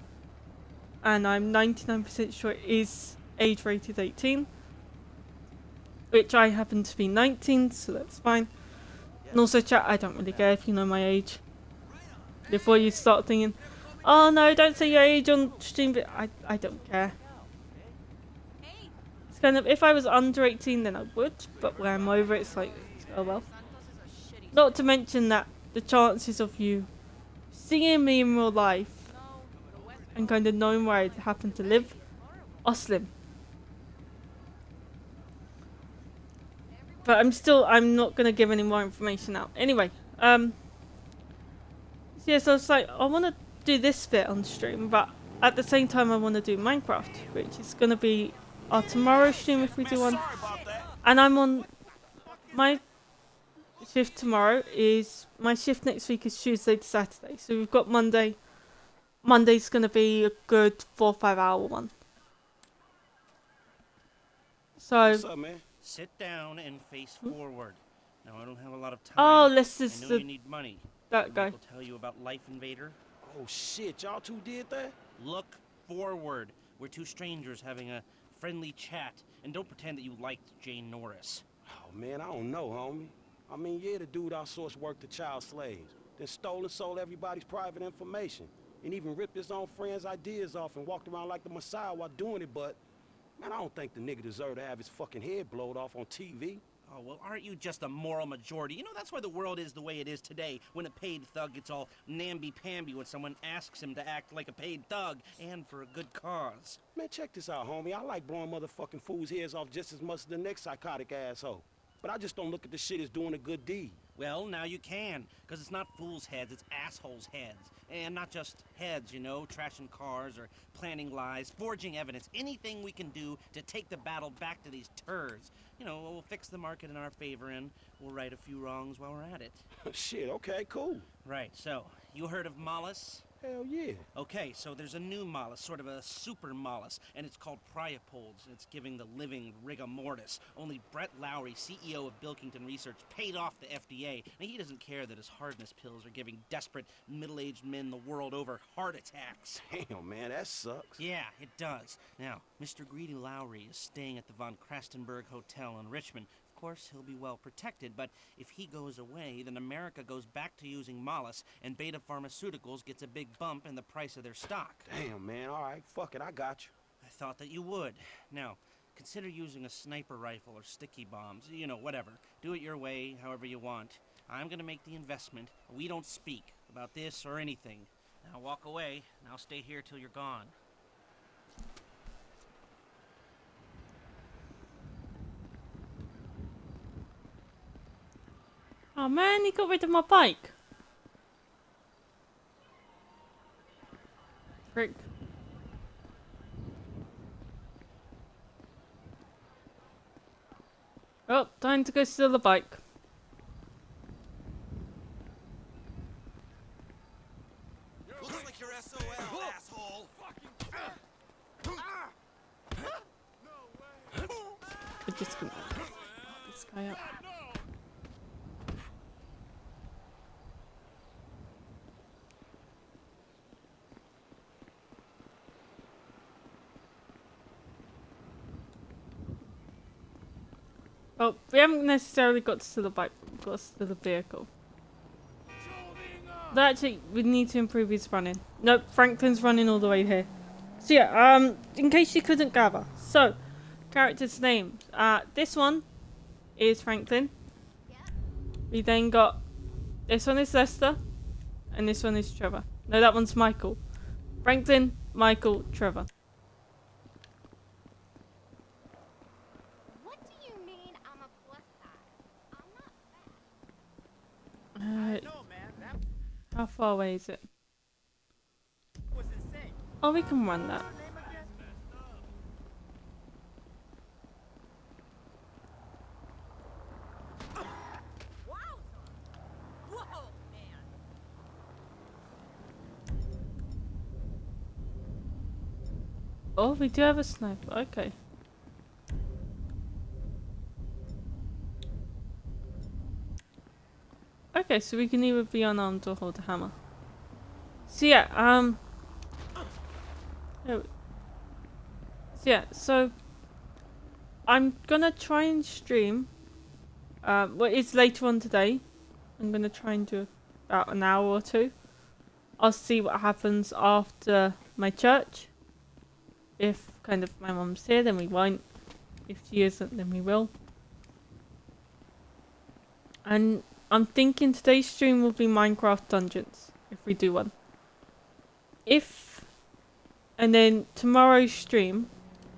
and I'm 99% sure it is age-rated 18, which I happen to be 19, so that's fine. And also, chat, I don't really care if you know my age. Before you start thinking, oh no, don't say your age on stream, but I don't care. It's kind of, if I was under 18 then I would, but when I'm over it's like, oh well. Not to mention that the chances of you seeing me in real life and kind of knowing where I happen to live are slim. But I'm not going to give any more information out. Anyway, so yeah, so it's like, I want to do this bit on stream, but at the same time I want to do Minecraft, which is going to be our tomorrow stream if we do one. And I'm on, my shift tomorrow is, my shift next week is Tuesday to Saturday. So we've got Monday. Monday's going to be a good 4 or 5 hour one. So.
What's up, man? Sit down and face forward. Now I don't have a lot of time.
Oh, this is
I know you need money.
That guy.
I'll tell you about Life Invader. Oh shit, y'all two did that? Look forward. We're two strangers having a friendly chat, and don't pretend that you liked Jane Norris.
Oh, man, I don't know, homie. I mean, yeah, the dude outsourced work to child slaves, then stole and sold everybody's private information, and even ripped his own friends' ideas off and walked around like the Messiah while doing it, but, man, I don't think the nigga deserved to have his fucking head blowed off on TV.
Oh, well, aren't you just a moral majority? You know, that's why the world is the way it is today, when a paid thug gets all namby-pamby when someone asks him to act like a paid thug, and for a good cause.
Man, check this out, homie. I like blowing motherfucking fools' heads off just as much as the next psychotic asshole. But I just don't look at the shit as doing a good deed.
Well, now you can, because it's not fools' heads, it's assholes' heads. And not just heads, you know, trashing cars or planning lies, forging evidence, anything we can do to take the battle back to these turds. You know, we'll fix the market in our favor and we'll right a few wrongs while we're at it.
Shit, okay, cool.
Right, so, you heard of Mollis?
Hell yeah.
Okay, so there's a new mollusk, sort of a super mollusk, and it's called Priapods, and it's giving the living rigor mortis. Only Brett Lowry, CEO of Bilkington Research, paid off the FDA, and he doesn't care that his hardness pills are giving desperate, middle-aged men the world over heart attacks.
Damn, man, that sucks.
Yeah, it does. Now, Mr. Greedy Lowry is staying at the Von Krastenberg Hotel in Richmond. Of course, he'll be well protected, but if he goes away, then America goes back to using Mollis, and Beta Pharmaceuticals gets a big bump in the price of their stock.
Damn, man, all right, fuck it, I got you.
I thought that you would. Now, consider using a sniper rifle or sticky bombs, you know, whatever. Do it your way, however you want. I'm gonna make the investment. We don't speak about this or anything. Now walk away, and I'll stay here till you're gone.
Oh man, he got rid of my bike. Frick. Oh, time to go steal the bike.
Looks like you're SOL, asshole.
I'm just gonna pick this guy up. Oh, we haven't necessarily got to steal the bike, we've got to steal the vehicle. But actually, we need to improve his running. Nope, Franklin's running all the way here. So yeah, in case you couldn't gather. So, characters' names. This one is Franklin. We then got, this one is Lester, and this one is Trevor. No, that one's Michael. Franklin, Michael, Trevor. How far away is it? Oh, we can run that. Oh, we do have a sniper. Okay. Okay, so we can either be unarmed or hold a hammer. So yeah, so I'm gonna try and stream. Well, it's later on today. I'm gonna try and do about an hour or two. I'll see what happens after my church. If kind of my mum's here, then we won't. If she isn't, then we will. And I'm thinking today's stream will be Minecraft Dungeons, if we do one. And then tomorrow's stream,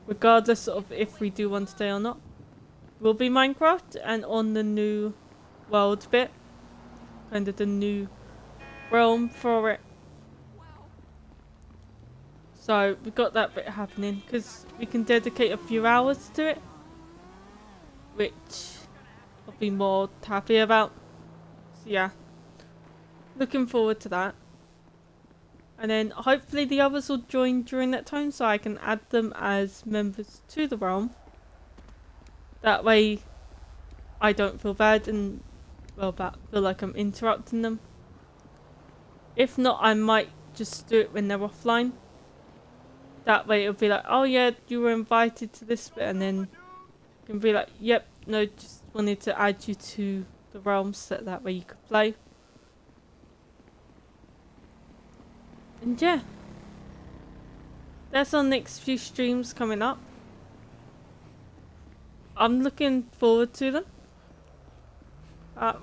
regardless of if we do one today or not, will be Minecraft and on the new world bit. Kind of the new realm for it. So we got that bit happening, because we can dedicate a few hours to it. Which I'll be more happy about. So yeah, looking forward to that. And then hopefully the others will join during that time so I can add them as members to the realm. That way I don't feel bad and feel like I'm interrupting them. If not, I might just do it when they're offline. that way it'll be like, oh yeah, you were invited to this bit, and then you can be like, yep, no, just wanted to add you to the realm so that way you could play. And yeah, that's our next few streams coming up. I'm looking forward to them.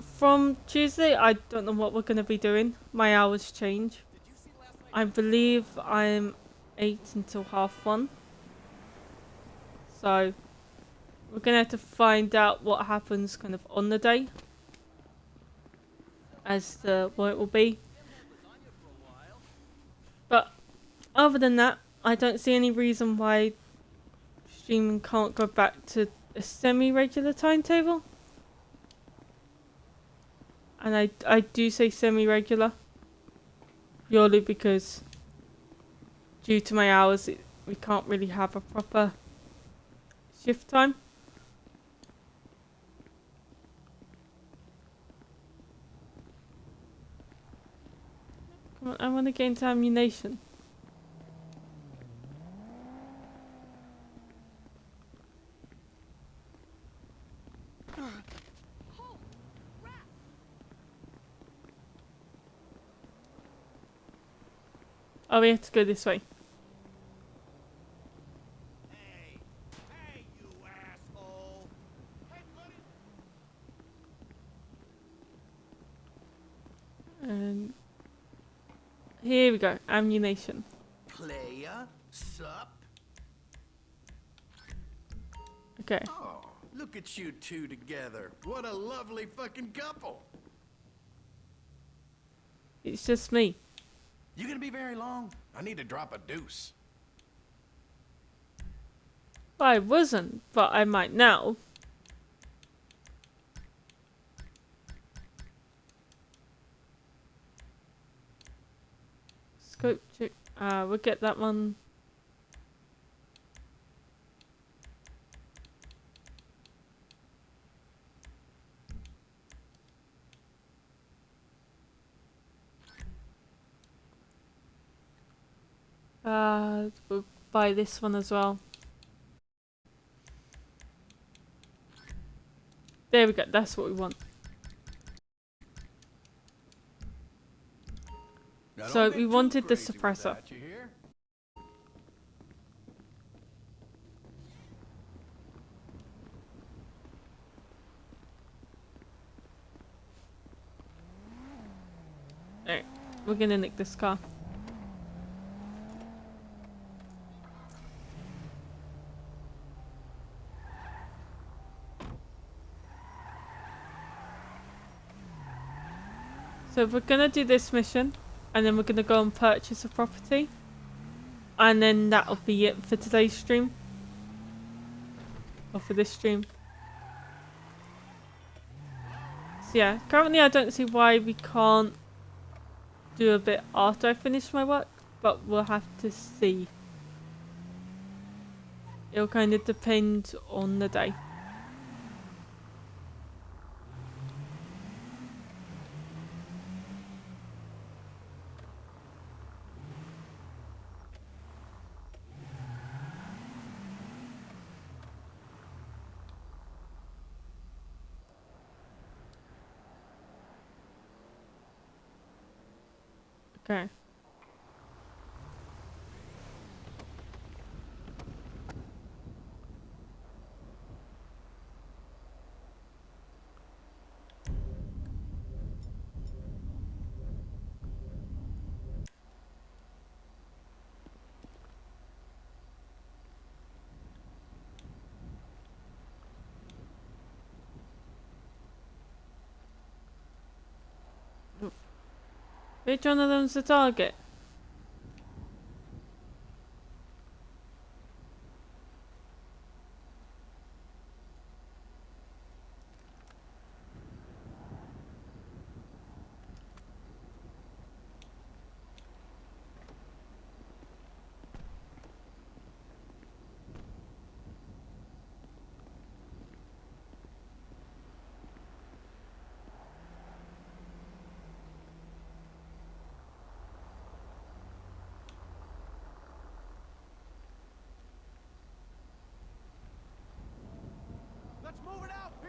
From Tuesday, I don't know what we're going to be doing. My hours change. I believe I'm 8 until 1:30. So we're going to have to find out what happens kind of on the day as to what it will be. But other than that, I don't see any reason why streaming can't go back to a semi-regular timetable. And I do say semi-regular purely because due to my hours we can't really have a proper shift time. Come on, I want to get into ammunition. Oh, we have to go this way.
Hey, you asshole! Hey, buddy!
And here we go, ammunition.
Playa, sup?
Okay.
Oh, look at you two together. What a lovely fucking couple.
It's just me.
You gonna be very long? I need to drop a deuce.
Well, I wasn't, but I might now. Scope check. We'll get that one. We'll buy this one as well. There we go, that's what we want.
Now,
So
don't get
we
too
wanted the
crazy with
suppressor.
that, you hear?
Alright, we're gonna nick this car. So we're gonna do this mission, and then we're gonna go and purchase a property, and then that'll be it for today's stream, or for this stream. So yeah, currently I don't see why we can't do a bit after I finish my work, but we'll have to see. It'll kind of depend on the day. Okay. Which one of them's the target?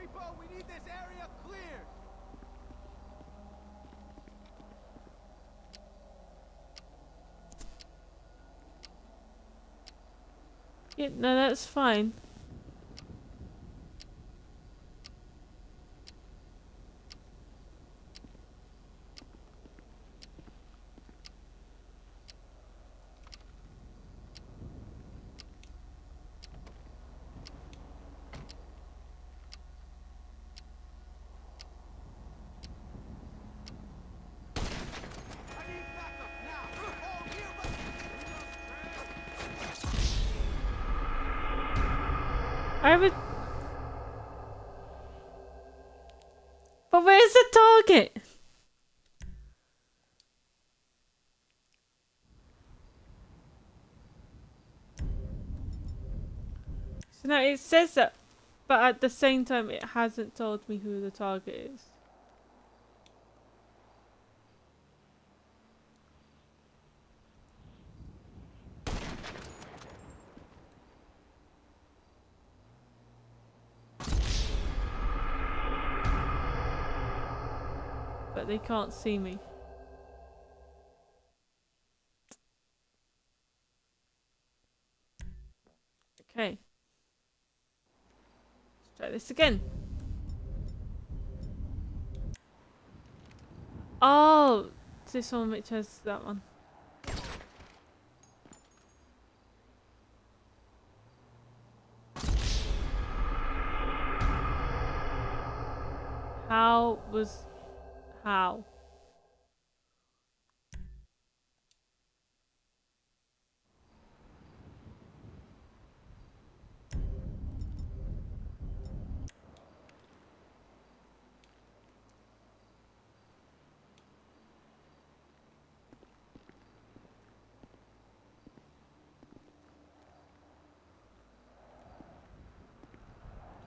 people! We need this area cleared!
Yeah, no, that's fine. I would. But where's the target? So now it says that, but at the same time it hasn't told me who the target is. But they can't see me. Okay. Let's try this again. Oh, this one which has that one. How?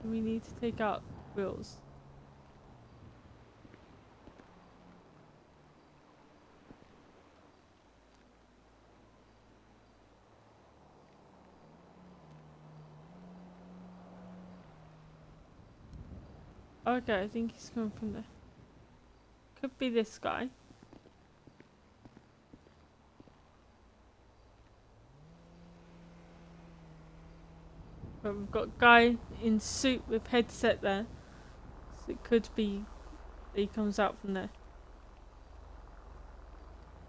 We need to take out wheels. Okay, I think he's coming from there. Could be this guy. But we've got a guy in suit with headset there. So it could be that he comes out from there.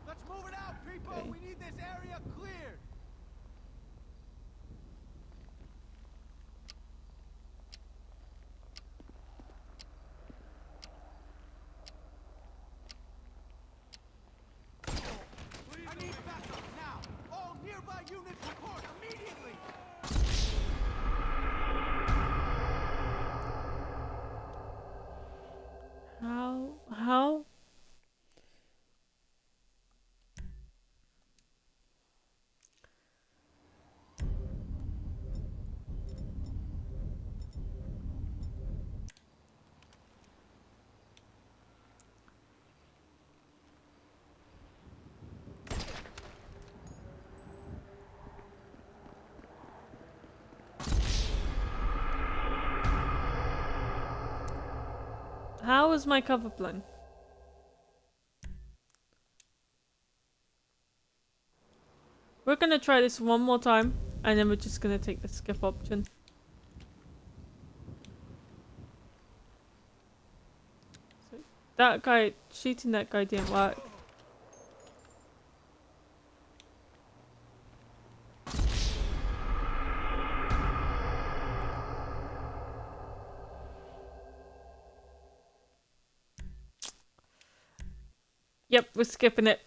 Let's move it out, people!
Okay.
We need this area cleared! I need backup now! All nearby units report immediately!
How? How is my cover blown? We're gonna try this one more time, and then we're just gonna take the skip option. So that guy, shooting that guy didn't work. Yep, we're skipping it.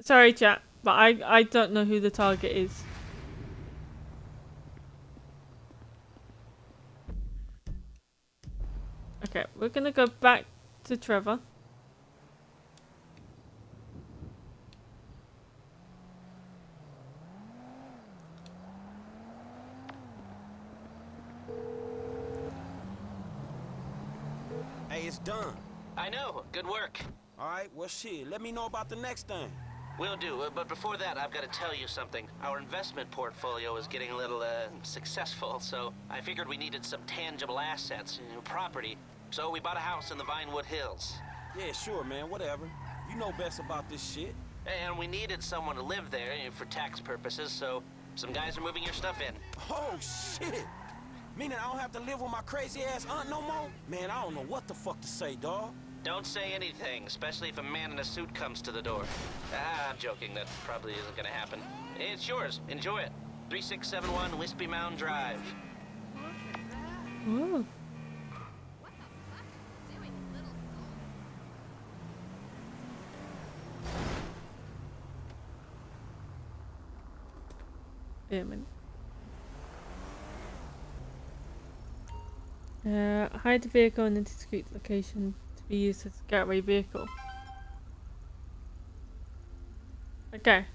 Sorry, chat, but I don't know who the target is. Okay, we're gonna go back to Trevor.
Hey, it's done.
I know. Good work.
All right, well, shit, let me know about the next thing.
Will do, but before that, I've got to tell you something. Our investment portfolio is getting a little, successful, so I figured we needed some tangible assets, property. So we bought a house in the Vinewood Hills.
Yeah, sure, man, whatever. You know best about this shit.
And we needed someone to live there for tax purposes, so some guys are moving your stuff in.
Oh, shit! Meaning I don't have to live with my crazy-ass aunt no more? Man, I don't know what the fuck to say, dawg.
Don't say anything, especially if a man in a suit comes to the door. I'm joking, that probably isn't gonna happen. It's yours, enjoy it. 3671 Wispy Mound Drive.
Ooh. Wait a minute. Hide the vehicle in a discreet location to be used as a getaway vehicle. Okay.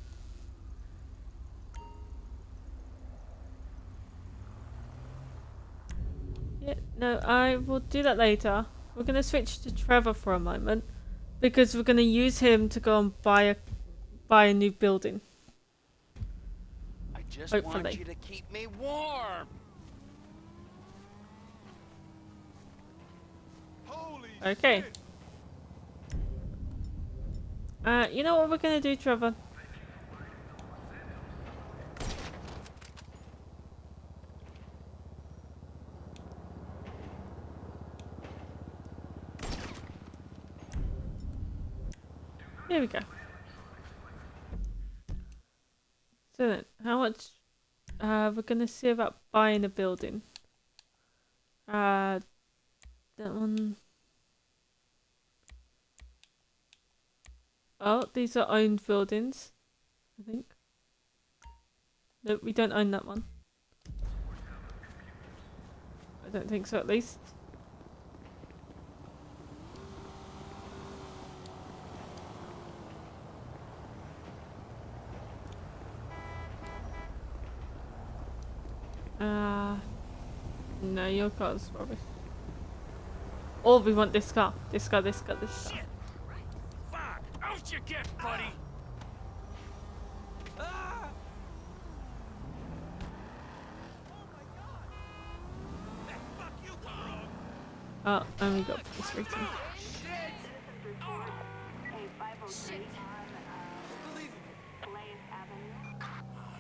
Yeah, no, I will do that later. We're gonna switch to Trevor for a moment because we're gonna use him to go and buy a new building.
I just
Hopefully.
want you to keep me warm.
Okay. You know what we're gonna do, Trevor? Here we go. So then, how much? We're gonna see about buying a building. That one. Oh, these are owned buildings, I think. Nope, we don't own that one. I don't think so, at least. No, your car's rubbish. Or we want this car. This car, this car, this car.
Shit! Fuck! Out you get, buddy! Ah!
Oh, and we got this rating.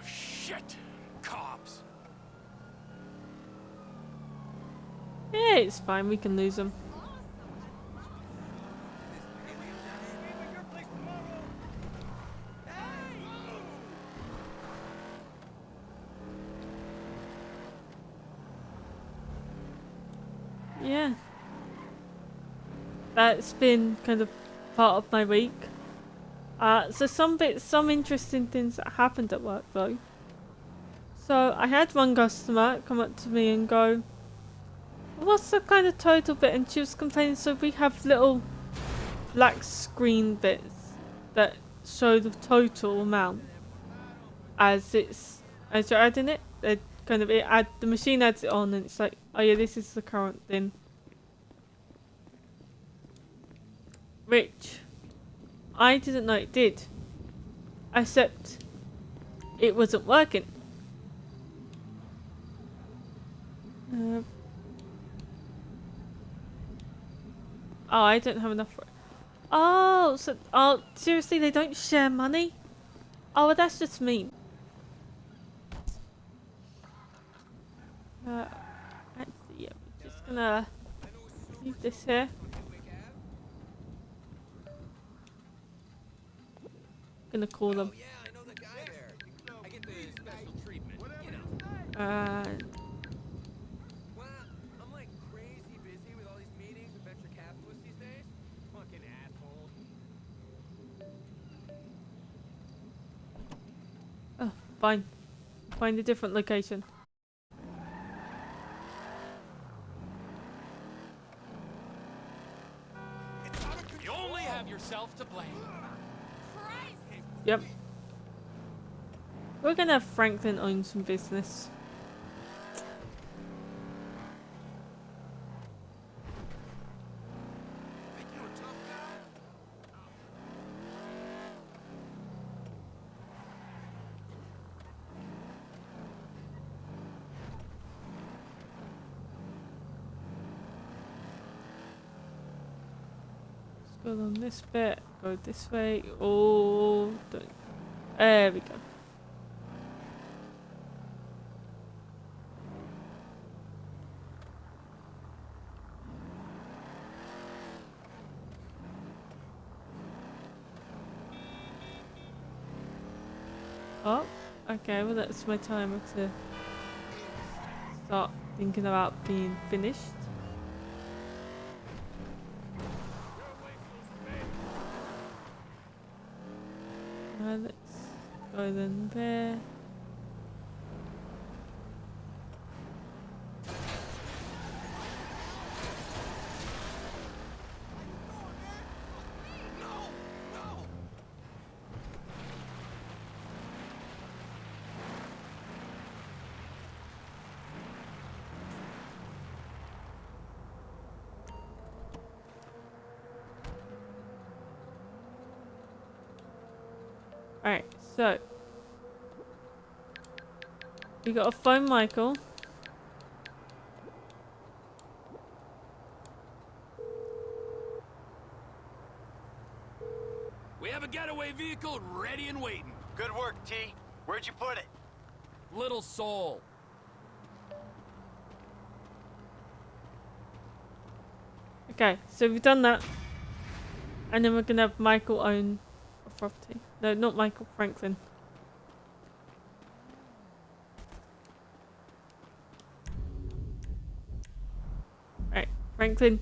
Shit! Cops!
Yeah, it's fine. We can lose them. Yeah. That's been kind of part of my week. So some interesting things that happened at work though. So I had one customer come up to me and go, "What's the kind of total bit?" And she was complaining. So we have little black screen bits that show the total amount as you're adding it. The machine adds it on, and it's like, oh yeah, this is the current thing. Which I didn't know it did, except it wasn't working. Oh, I don't have enough for it. Oh, seriously, they don't share money? Oh, well, that's just mean. Actually, yeah, we're just gonna leave this here. Gonna call them. Oh, fine. Find a different location.
You only have yourself to blame.
Yep. We're gonna have Franklin own some business. Go on this bit. Go this way. Oh, don't. There we go. Oh, okay, well that's my timer to start thinking about being finished. Let's go then there. Alright, so we gotta phone Michael.
We have a getaway vehicle ready and waiting.
Good work, T. Where'd you put it?
Little Soul.
Okay, so we've done that. And then we're gonna have Michael own a property. No, not Michael, Franklin. Right, Franklin.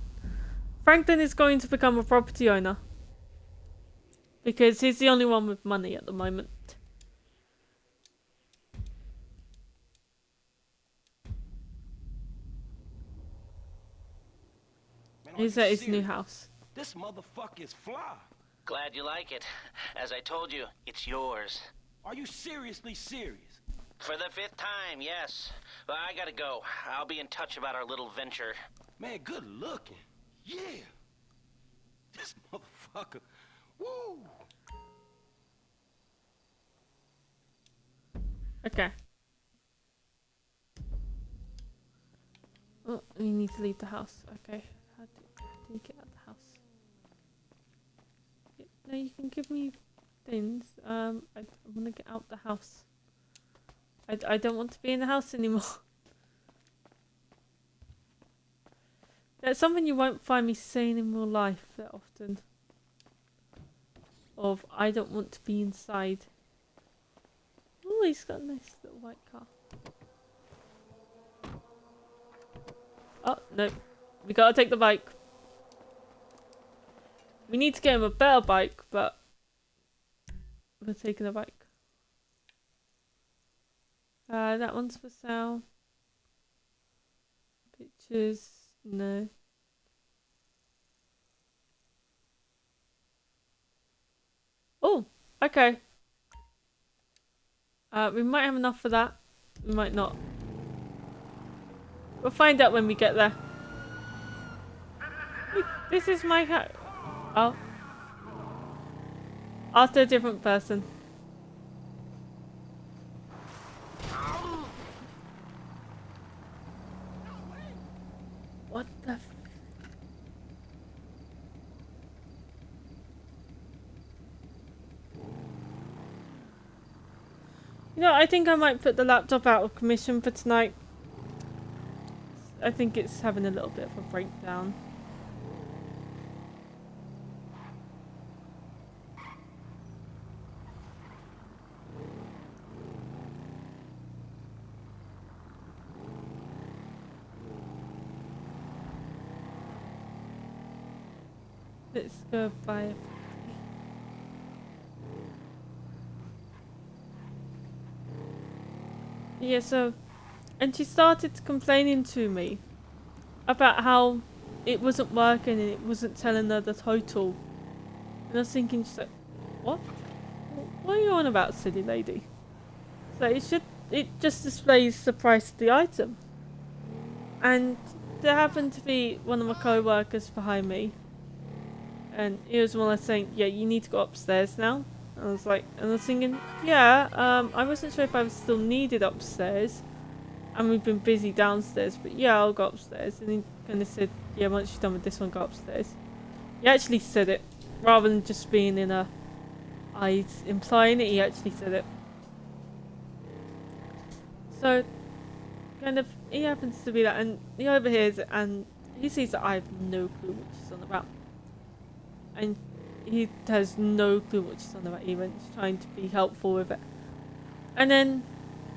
Franklin is going to become a property owner. Because he's the only one with money at the moment. He's at his new house.
This motherfucker is fly.
Glad you like it. As I told you, it's yours.
Are you seriously serious?
For the 5th time, yes. Well, I gotta go. I'll be in touch about our little venture.
Man, good looking. Yeah. This motherfucker. Woo.
Okay. Oh, we need to leave the house. Okay. How do you get out of the house? Yeah, no, you can give me things. I want to get out the house. I don't want to be in the house anymore. That's something you won't find me saying in real life that often. Of, I don't want to be inside. Oh, he's got a nice little white car. Oh, no. We gotta take the bike. We need to get him a better bike, but we're taking a bike. That one's for sale. Pictures, no. Oh, okay. We might have enough for that. We might not. We'll find out when we get there. This is my house. Oh. After a different person. What the f... You know, I think I might put the laptop out of commission for tonight. I think it's having a little bit of a breakdown. Let's go buy a... Yeah, so... And she started complaining to me about how it wasn't working and it wasn't telling her the total. And I was thinking, she's like, what? What are you on about, silly lady? So it just displays the price of the item. And there happened to be one of my co-workers behind me. And he was one saying, yeah, you need to go upstairs now. And I was like, and I was thinking, yeah, I wasn't sure if I was still needed upstairs. And we've been busy downstairs, but yeah, I'll go upstairs. And he kind of said, yeah, once you're done with this one, go upstairs. He actually said it, rather than just being in a eyes implying it. He actually said it. So, kind of, he happens to be that, and he overhears it, and he sees that I have no clue what she's on about, and he has no clue what she's on about even. He's trying to be helpful with it, and then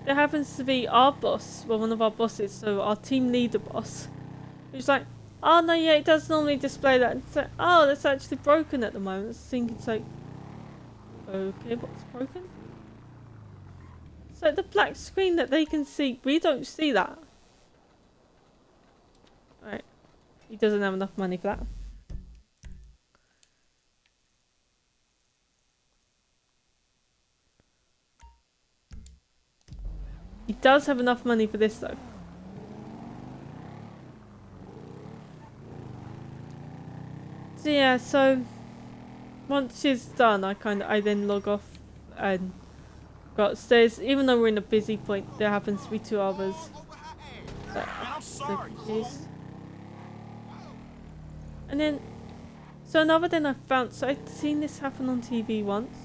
there happens to be our boss, well, one of our bosses, so our team leader boss, who's like, oh no, yeah, it does normally display that. And it's like, oh, that's actually broken at the moment. I was thinking, it's like, okay, what's broken? So the black screen that they can see, we don't see that. Alright, he doesn't have enough money for that. He does have enough money for this though. So yeah, so once she's done, I then log off and go upstairs. Even though we're in a busy point, there happens to be 2 others that are so confused. And then, so another thing I found, so I'd seen this happen on TV once,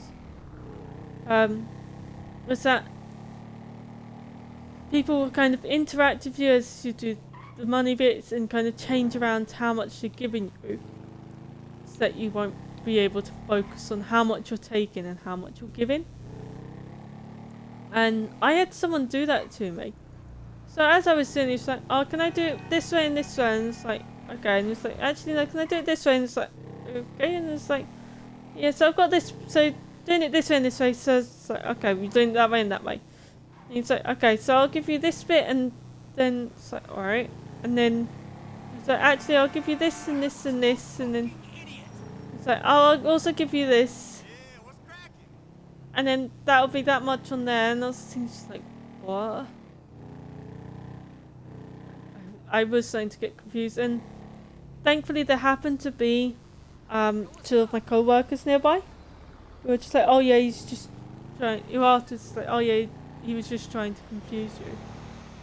was that people will kind of interact with you as you do the money bits and kind of change around how much they're giving you, so that you won't be able to focus on how much you're taking and how much you're giving. And I had someone do that to me. So as I was doing it, it's like, oh, can I do it this way and this way? And it's like, okay. And it's like, actually, no, can I do it this way? And it's like, okay. And it's like, yeah, so I've got this, so doing it this way and this way. So it's like, okay, we're doing it that way and that way. And it's like, okay, so I'll give you this bit, and then it's like, alright. And then it's like, actually, I'll give you this and this and this. And then it's like, oh, I'll also give you this. And then that'll be that much on there. And I was thinking, just like, what? I was starting to get confused, and thankfully there happened to be 2 of my co-workers nearby who were just like, oh yeah, he's just trying, who asked us like, oh yeah, he was just trying to confuse you.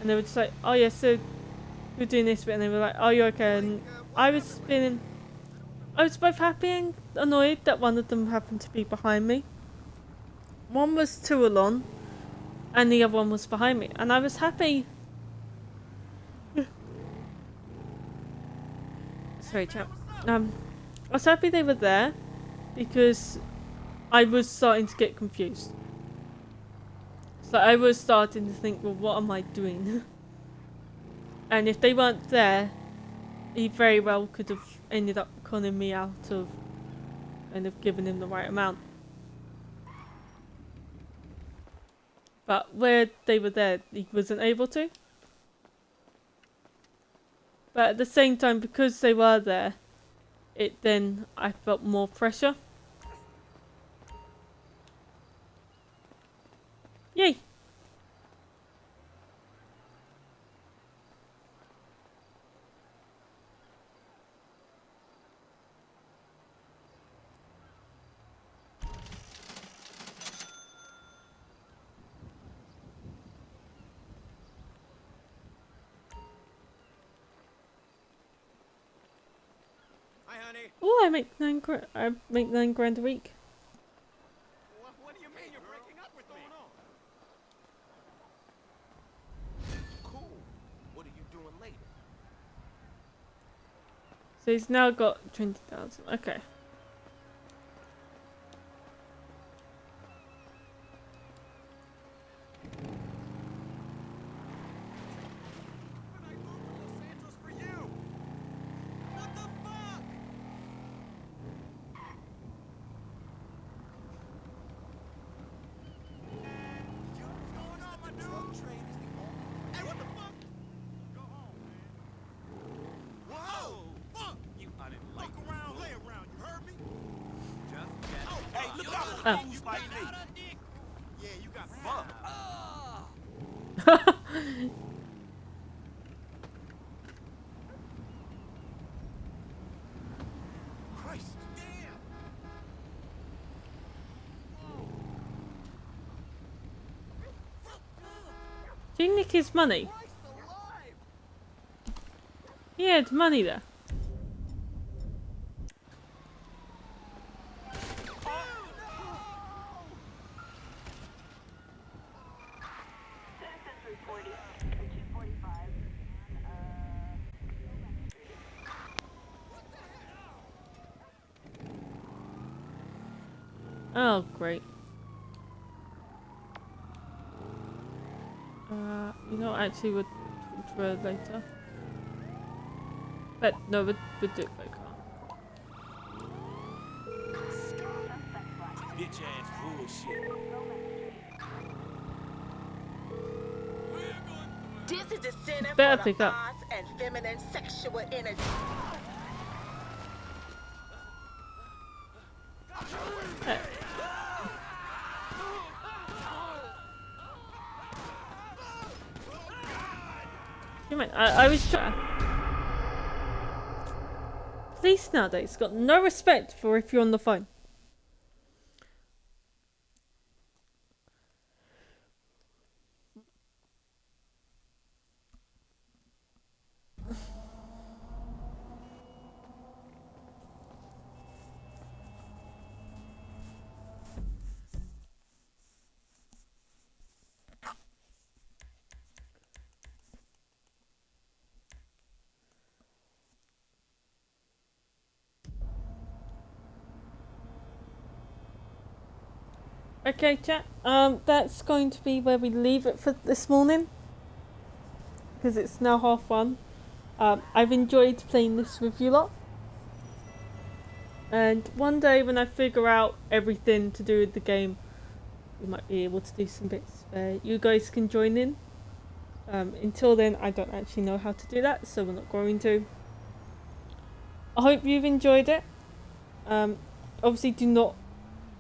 And they were just like, oh yeah, so we're doing this bit, and they were like, oh, you okay? And I was both happy and annoyed that one of them happened to be behind me. One was Tualon and the other one was behind me, and I was happy. Sorry, chap. I was happy they were there because I was starting to get confused. So I was starting to think, well, what am I doing? And if they weren't there, he very well could have ended up conning me out of kind of giving him the right amount. But where they were there, he wasn't able to. But at the same time, because they were there, I felt more pressure. Yay! Oh, I make 9 grand. I make 9 grand a week.
What do you mean you're breaking up with me?
Cool. What are you doing later?
So he's now got 20,000. Okay. Oh.
Yeah, you got fucked. Christ, damn.
Did you nick his money? He had money there. Oh, great. You know, actually, we'll talk to her later. But no, we'll do it by car.
Bitch ass bullshit.
This is the center
Better
for
pick
the
up.
arts and feminine sexual energy.
You mean, I was trying. Police nowadays got no respect for if you're on the phone. Okay, chat. That's going to be where we leave it for this morning, because it's now 1:30. I've enjoyed playing this with you lot, and one day when I figure out everything to do with the game, we might be able to do some bits where you guys can join in. Until then, I don't actually know how to do that, so we're not going to. I hope you've enjoyed it. Obviously, do not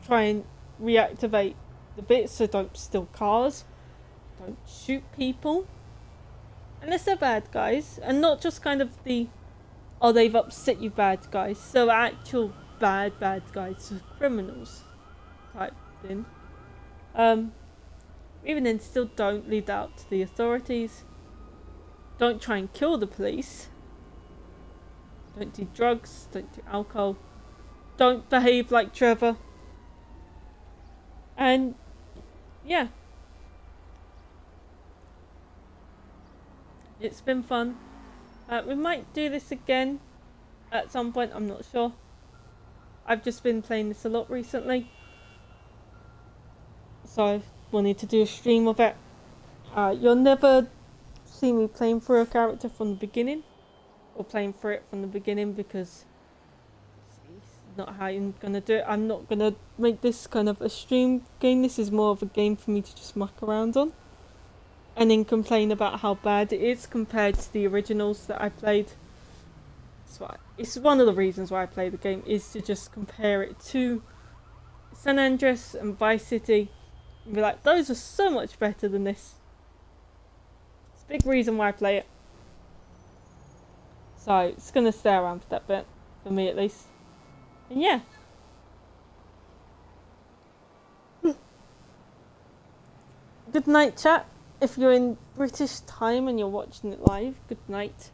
try and reactivate the bits, so don't steal cars, don't shoot people unless they're bad guys, and not just kind of the oh they've upset you bad guys, so actual bad guys, so criminals type thing. Even then, still don't leave that up to the authorities. Don't try and kill the police. Don't do drugs, don't do alcohol, don't behave like Trevor. And yeah, it's been fun. We might do this again at some point, I'm not sure. I've just been playing this a lot recently, so I wanted to do a stream of it. You'll never see me playing through a character from the beginning, or playing through it from the beginning, because not how I'm gonna do it. I'm not gonna make this kind of a stream game. This is more of a game for me to just muck around on and then complain about how bad it is compared to the originals that I played. So it's one of the reasons why I play the game, is to just compare it to San Andreas and Vice City and be like, those are so much better than this. It's a big reason why I play it. So it's gonna stay around for that bit, for me at least. And yeah. Good night, chat. If you're in British time and you're watching it live, good night.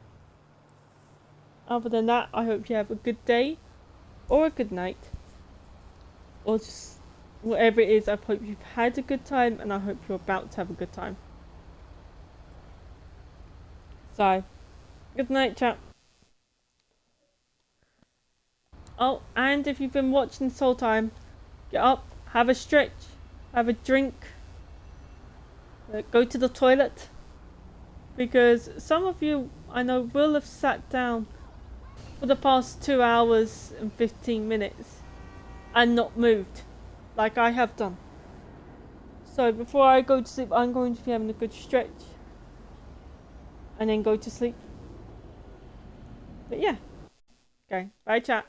Other than that, I hope you have a good day or a good night, or just whatever it is. I hope you've had a good time, and I hope you're about to have a good time. So, good night, chat. Oh, and if you've been watching this whole time, get up, have a stretch, have a drink, go to the toilet, because some of you I know will have sat down for the past 2 hours and 15 minutes and not moved like I have done. So before I go to sleep, I'm going to be having a good stretch and then go to sleep. But yeah, okay, bye chat.